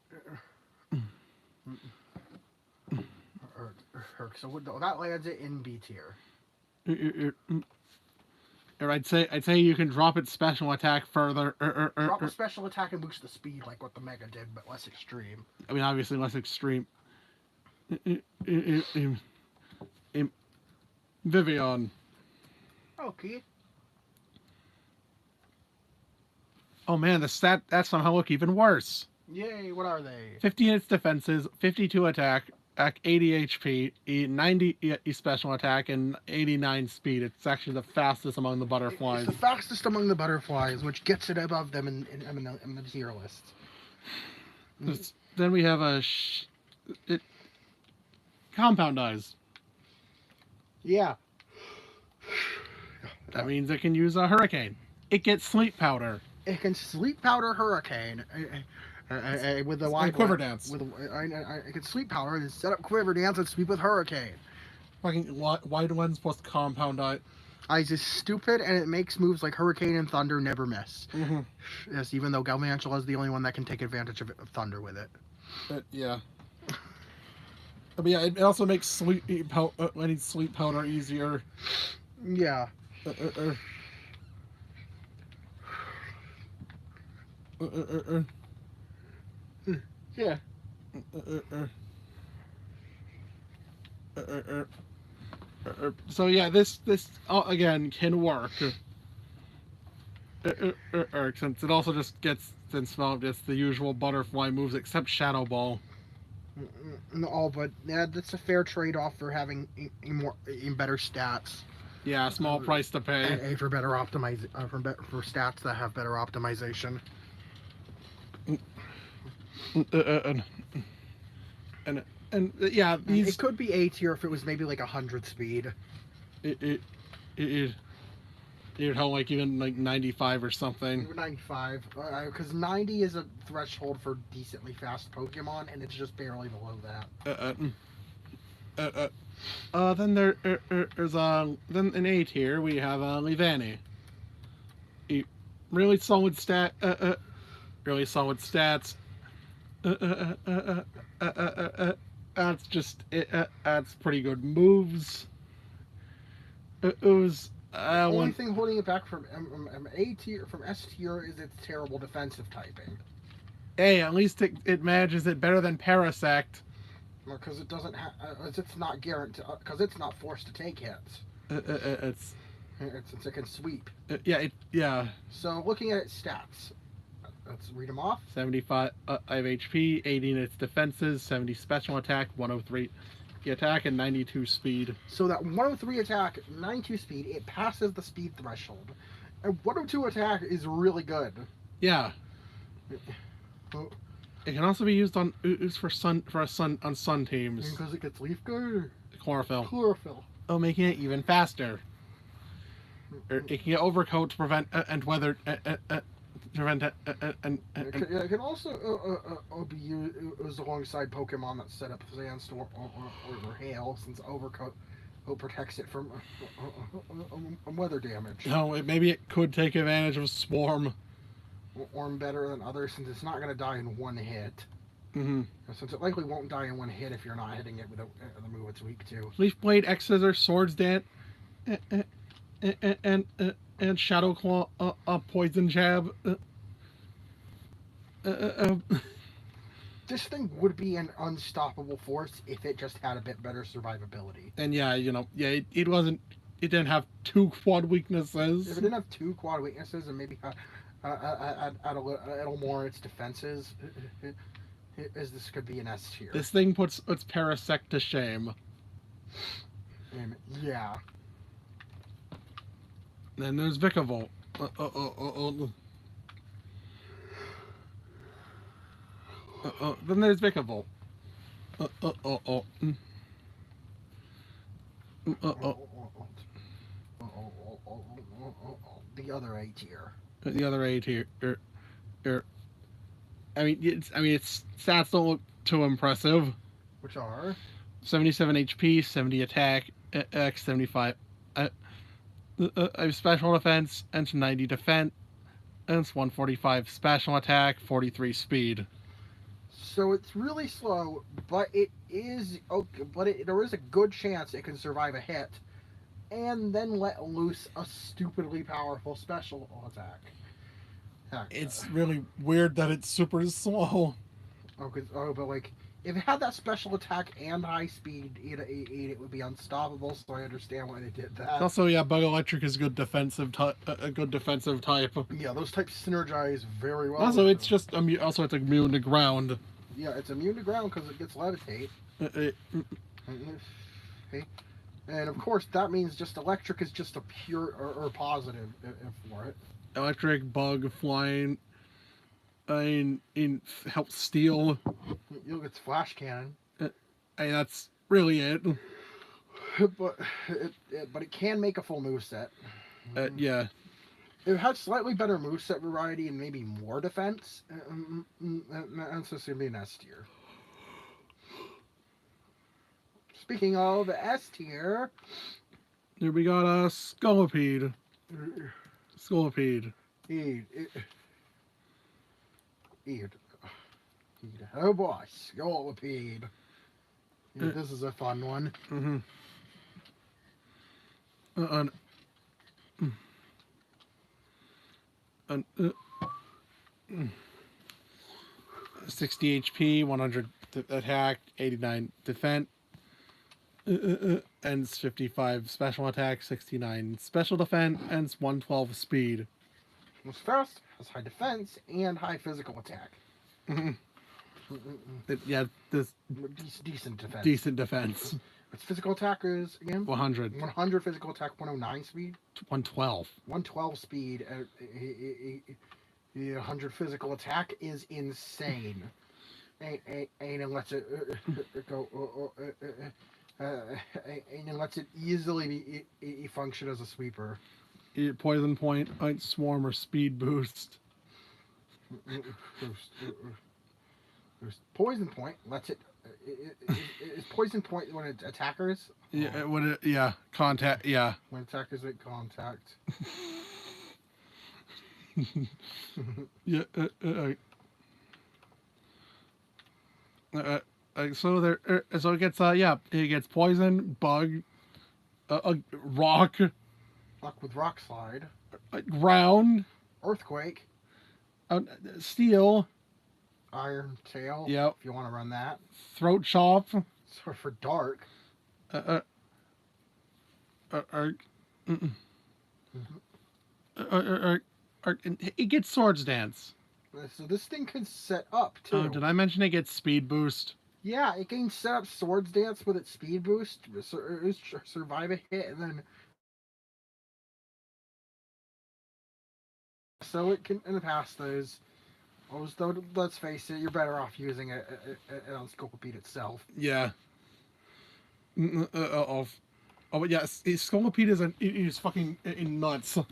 So that lands it in B tier. Or I'd say you can drop its special attack further. Drop a special attack and boost the speed like what the Mega did, but less extreme. I mean, obviously less extreme. Vivian. Okay. Oh man, the stats somehow look even worse. Yay, what are they? 50 in its defenses, 52 attack, 80 HP, 90 special attack, and 89 speed. It's actually the fastest among the butterflies. It's the fastest among the butterflies, which gets it above them in the tier list. Then we have compound eyes. Yeah. That means it can use a hurricane. It gets sleep powder. It can sleep powder hurricane. With the wide quiver dance. It can sleep powder and set up quiver dance and sweep with hurricane. Fucking wide ones plus compound eye. Eyes is stupid and it makes moves like hurricane and thunder never miss. Mm-hmm. Yes, even though Galvantula is the only one that can take advantage of thunder with it. Yeah. But yeah, it also makes sleep powder easier. Yeah. Yeah. So yeah, this again can work. Since it also just gets the usual butterfly moves except Shadow Ball. No, but yeah, that's a fair trade-off for having better stats. Yeah, small price to pay. For better for stats that have better optimization. And yeah, these. It could be A tier if it was maybe like 100 speed. It'd hold like even like 95 or something. 95, because 90 is a threshold for decently fast Pokemon, and it's just barely below that. Then there's then in A tier we have Livani. Really solid really solid stats. That's just that's pretty good moves. It was the only thing holding it back from A tier, from S tier, is its terrible defensive typing. Hey, at least it manages it better than Parasect. Because it doesn't it's not guaranteed, because it's not forced to take hits. It can sweep. Yeah. So looking at its stats, let's read them off. 75 HP, 80 in its defenses, 70 special attack, 103 attack, and 92 speed. So that 103 attack, 92 speed, it passes the speed threshold. And 102 attack is really good. Yeah. It can also be used on sun teams. Because it gets Leaf Guard? Chlorophyll. Chlorophyll. Oh, making it even faster. It can get Overcoat to prevent and weather It can also be used alongside Pokemon that set up Sandstorm or Hail, since Overcoat protects it from weather damage. No, maybe it could take advantage of Swarm. Or better than others, since it's not going to die in one hit. Mm-hmm. Since it likely won't die in one hit if you're not hitting it with the move it's weak to. Leaf Blade, X Scissor, Swords Dance, and Shadow Claw, Poison Jab. This thing would be an unstoppable force if it just had a bit better survivability. And yeah, it didn't have two quad weaknesses. If it didn't have two quad weaknesses and maybe Add a little more its defenses. As this could be an S tier. This thing puts its Parasect to shame. Yeah. Then there's Vikavolt. Then there's Vikavolt. The other A tier. The other A tier. I mean, its stats don't look too impressive. Which are 77 HP, 70 attack, X 75. I have special defense, and 90 defense, and it's 145 special attack, 43 speed. So it's really slow, but it is okay. But there is a good chance it can survive a hit, and then let loose a stupidly powerful special attack. It's really weird that it's super slow. But like, if it had that special attack and high speed, it would be unstoppable. So I understand why they did that. Also, yeah, Bug Electric is good defensive a good defensive type. Yeah, those types synergize very well. Also, it's just also it's immune to ground. Yeah, it's immune to ground because it gets levitate. And of course, that means just electric is just a pure or positive for it. Electric, bug, flying, in help steal. You'll get flash cannon. That's really it. but it can make a full moveset. Yeah. It had slightly better moveset variety and maybe more defense. That's just gonna be an S tier. Speaking of S tier, here we got a Scolipede. Scolipede. Oh boy, Scolipede. This is a fun one. 60 HP, 100 attack, 89 defense, and 55 special attack, 69 special defense, and 112 speed. It's fast, has high defense, and high physical attack. Yeah, this decent defense. Decent defense. Its physical attack is again 100. 100 physical attack, 109 speed. 112. 112 speed. 100 physical attack is insane. And it lets it go. And it lets it easily function as a sweeper. Poison point, Ice Swarm, or Speed Boost. Poison point lets it. Is poison point when it attackers? Yeah, contact. Yeah, when attackers make contact. Yeah. So there. So it gets. It gets poison, bug, rock. Luck with rock slide. Ground. Earthquake. Steel. Iron tail. Yep. If you want to run that. Throat chop. So for dark. It gets Swords Dance. So this thing can set up too. Oh, did I mention it gets Speed Boost? Yeah, it can set up Swords Dance with its Speed Boost, survive a hit, and then. So it can pass those. Though, let's face it, you're better off using it on Scolipede itself. Yeah. But yes, Scolipede is fucking nuts. An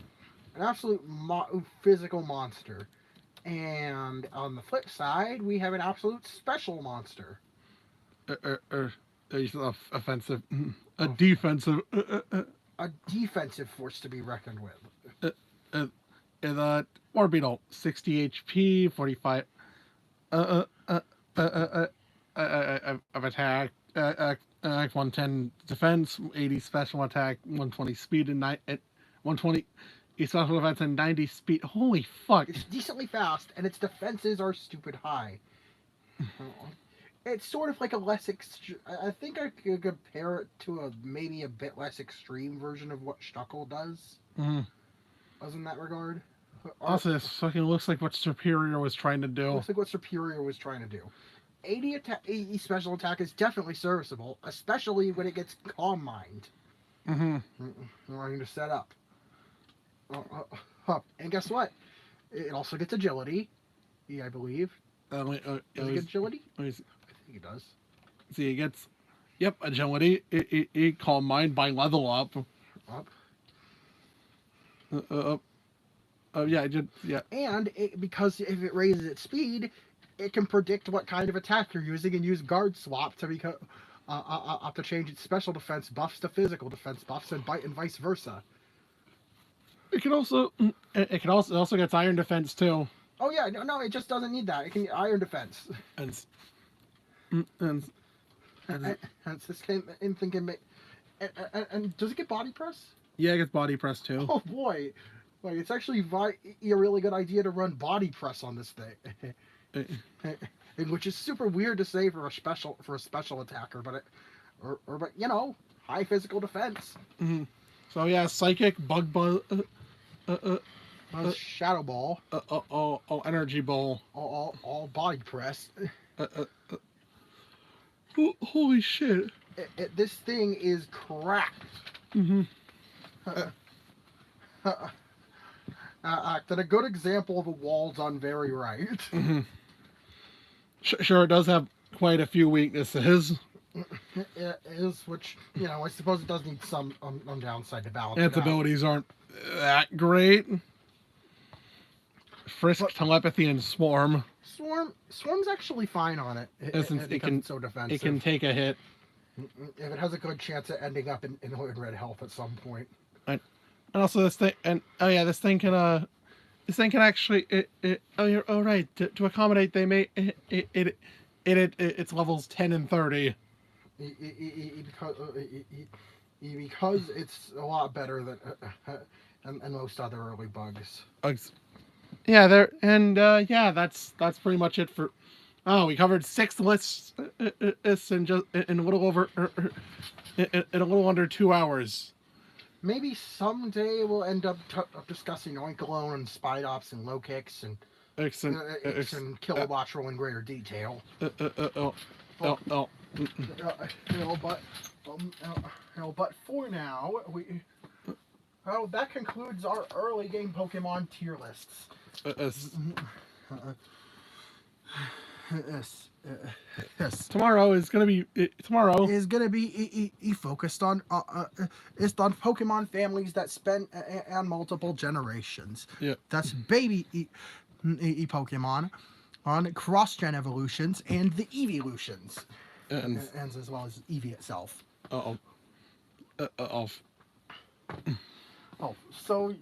absolute physical monster. And on the flip side, we have an absolute special monster. Offensive. A defensive. A defensive force to be reckoned with. Orbital, 60 HP, 45 of attack, 110 defense, 80 special attack, 120 speed, and 120 special defense and 90 speed. Holy fuck! It's decently fast, and its defenses are stupid high. It's sort of like a less. I think I could compare it to maybe a bit less extreme version of what Stuckle does. Mm-hmm. In that regard. Also, this fucking looks like what Superior was trying to do. Looks like what Superior was trying to do. 80 special attack is definitely serviceable, especially when it gets Calm Mind. Wanting to set up. And guess what? It also gets agility, I believe. Does it get agility? I think it does. See, it gets, yep, agility. It Calm Mind by level up. Yeah, yeah. And because if it raises its speed, it can predict what kind of attack you're using and use guard swap to to change its special defense buffs to physical defense buffs and vice versa. It also gets iron defense too. Oh yeah, no, it just doesn't need that. It can get iron defense. And this came in thinking. And does it get body press? Yeah, it gets body press too. Oh boy, like it's actually a really good idea to run body press on this thing. Which is super weird to say for a special attacker, but but you know, high physical defense. So yeah, psychic, bug buzz, shadow ball, energy ball, all body press. Holy shit! This thing is cracked. And a good example of a wall done very right. Sure, it does have quite a few weaknesses. It is, which, you know, I suppose it does need some on downside to balance. Its abilities aren't that great. Frisk, Telepathy, and Swarm. Swarm's actually fine on it. It can so defensive. It can take a hit. If it has a good chance of ending up in red health at some point. And also this thing, this thing can actually, to accommodate, they may, it's levels 10 and 30. Because it's a lot better than most other early bugs. Yeah, that's pretty much it for. Oh, we covered 6 lists in a little over in a little under 2 hours. Maybe someday we'll end up discussing Oinkalone and Spidops and Low Kicks and Kilowatts in greater detail. But for now, that concludes our early game Pokemon tier lists. Yes. Tomorrow is gonna be focused on it's on Pokemon families that span on multiple generations. Yeah. That's baby Pokemon on cross-gen evolutions and the evolutions, and as well as Eevee itself. So.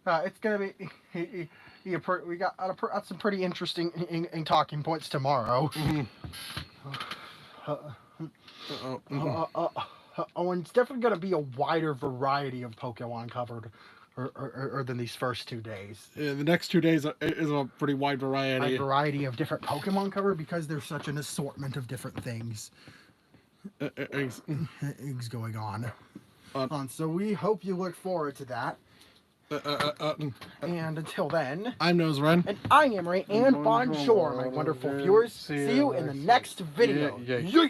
It's gonna be. We got some pretty interesting talking points tomorrow. And it's definitely gonna be a wider variety of Pokemon covered, or than these first 2 days. Yeah, the next 2 days is a pretty wide variety. A variety of different Pokemon covered because there's such an assortment of different things. Things going on. So we hope you look forward to that. And until then, I'm Noseren. And I am Ray. And bonjour, my wonderful viewers. See you in the next video. Yeah.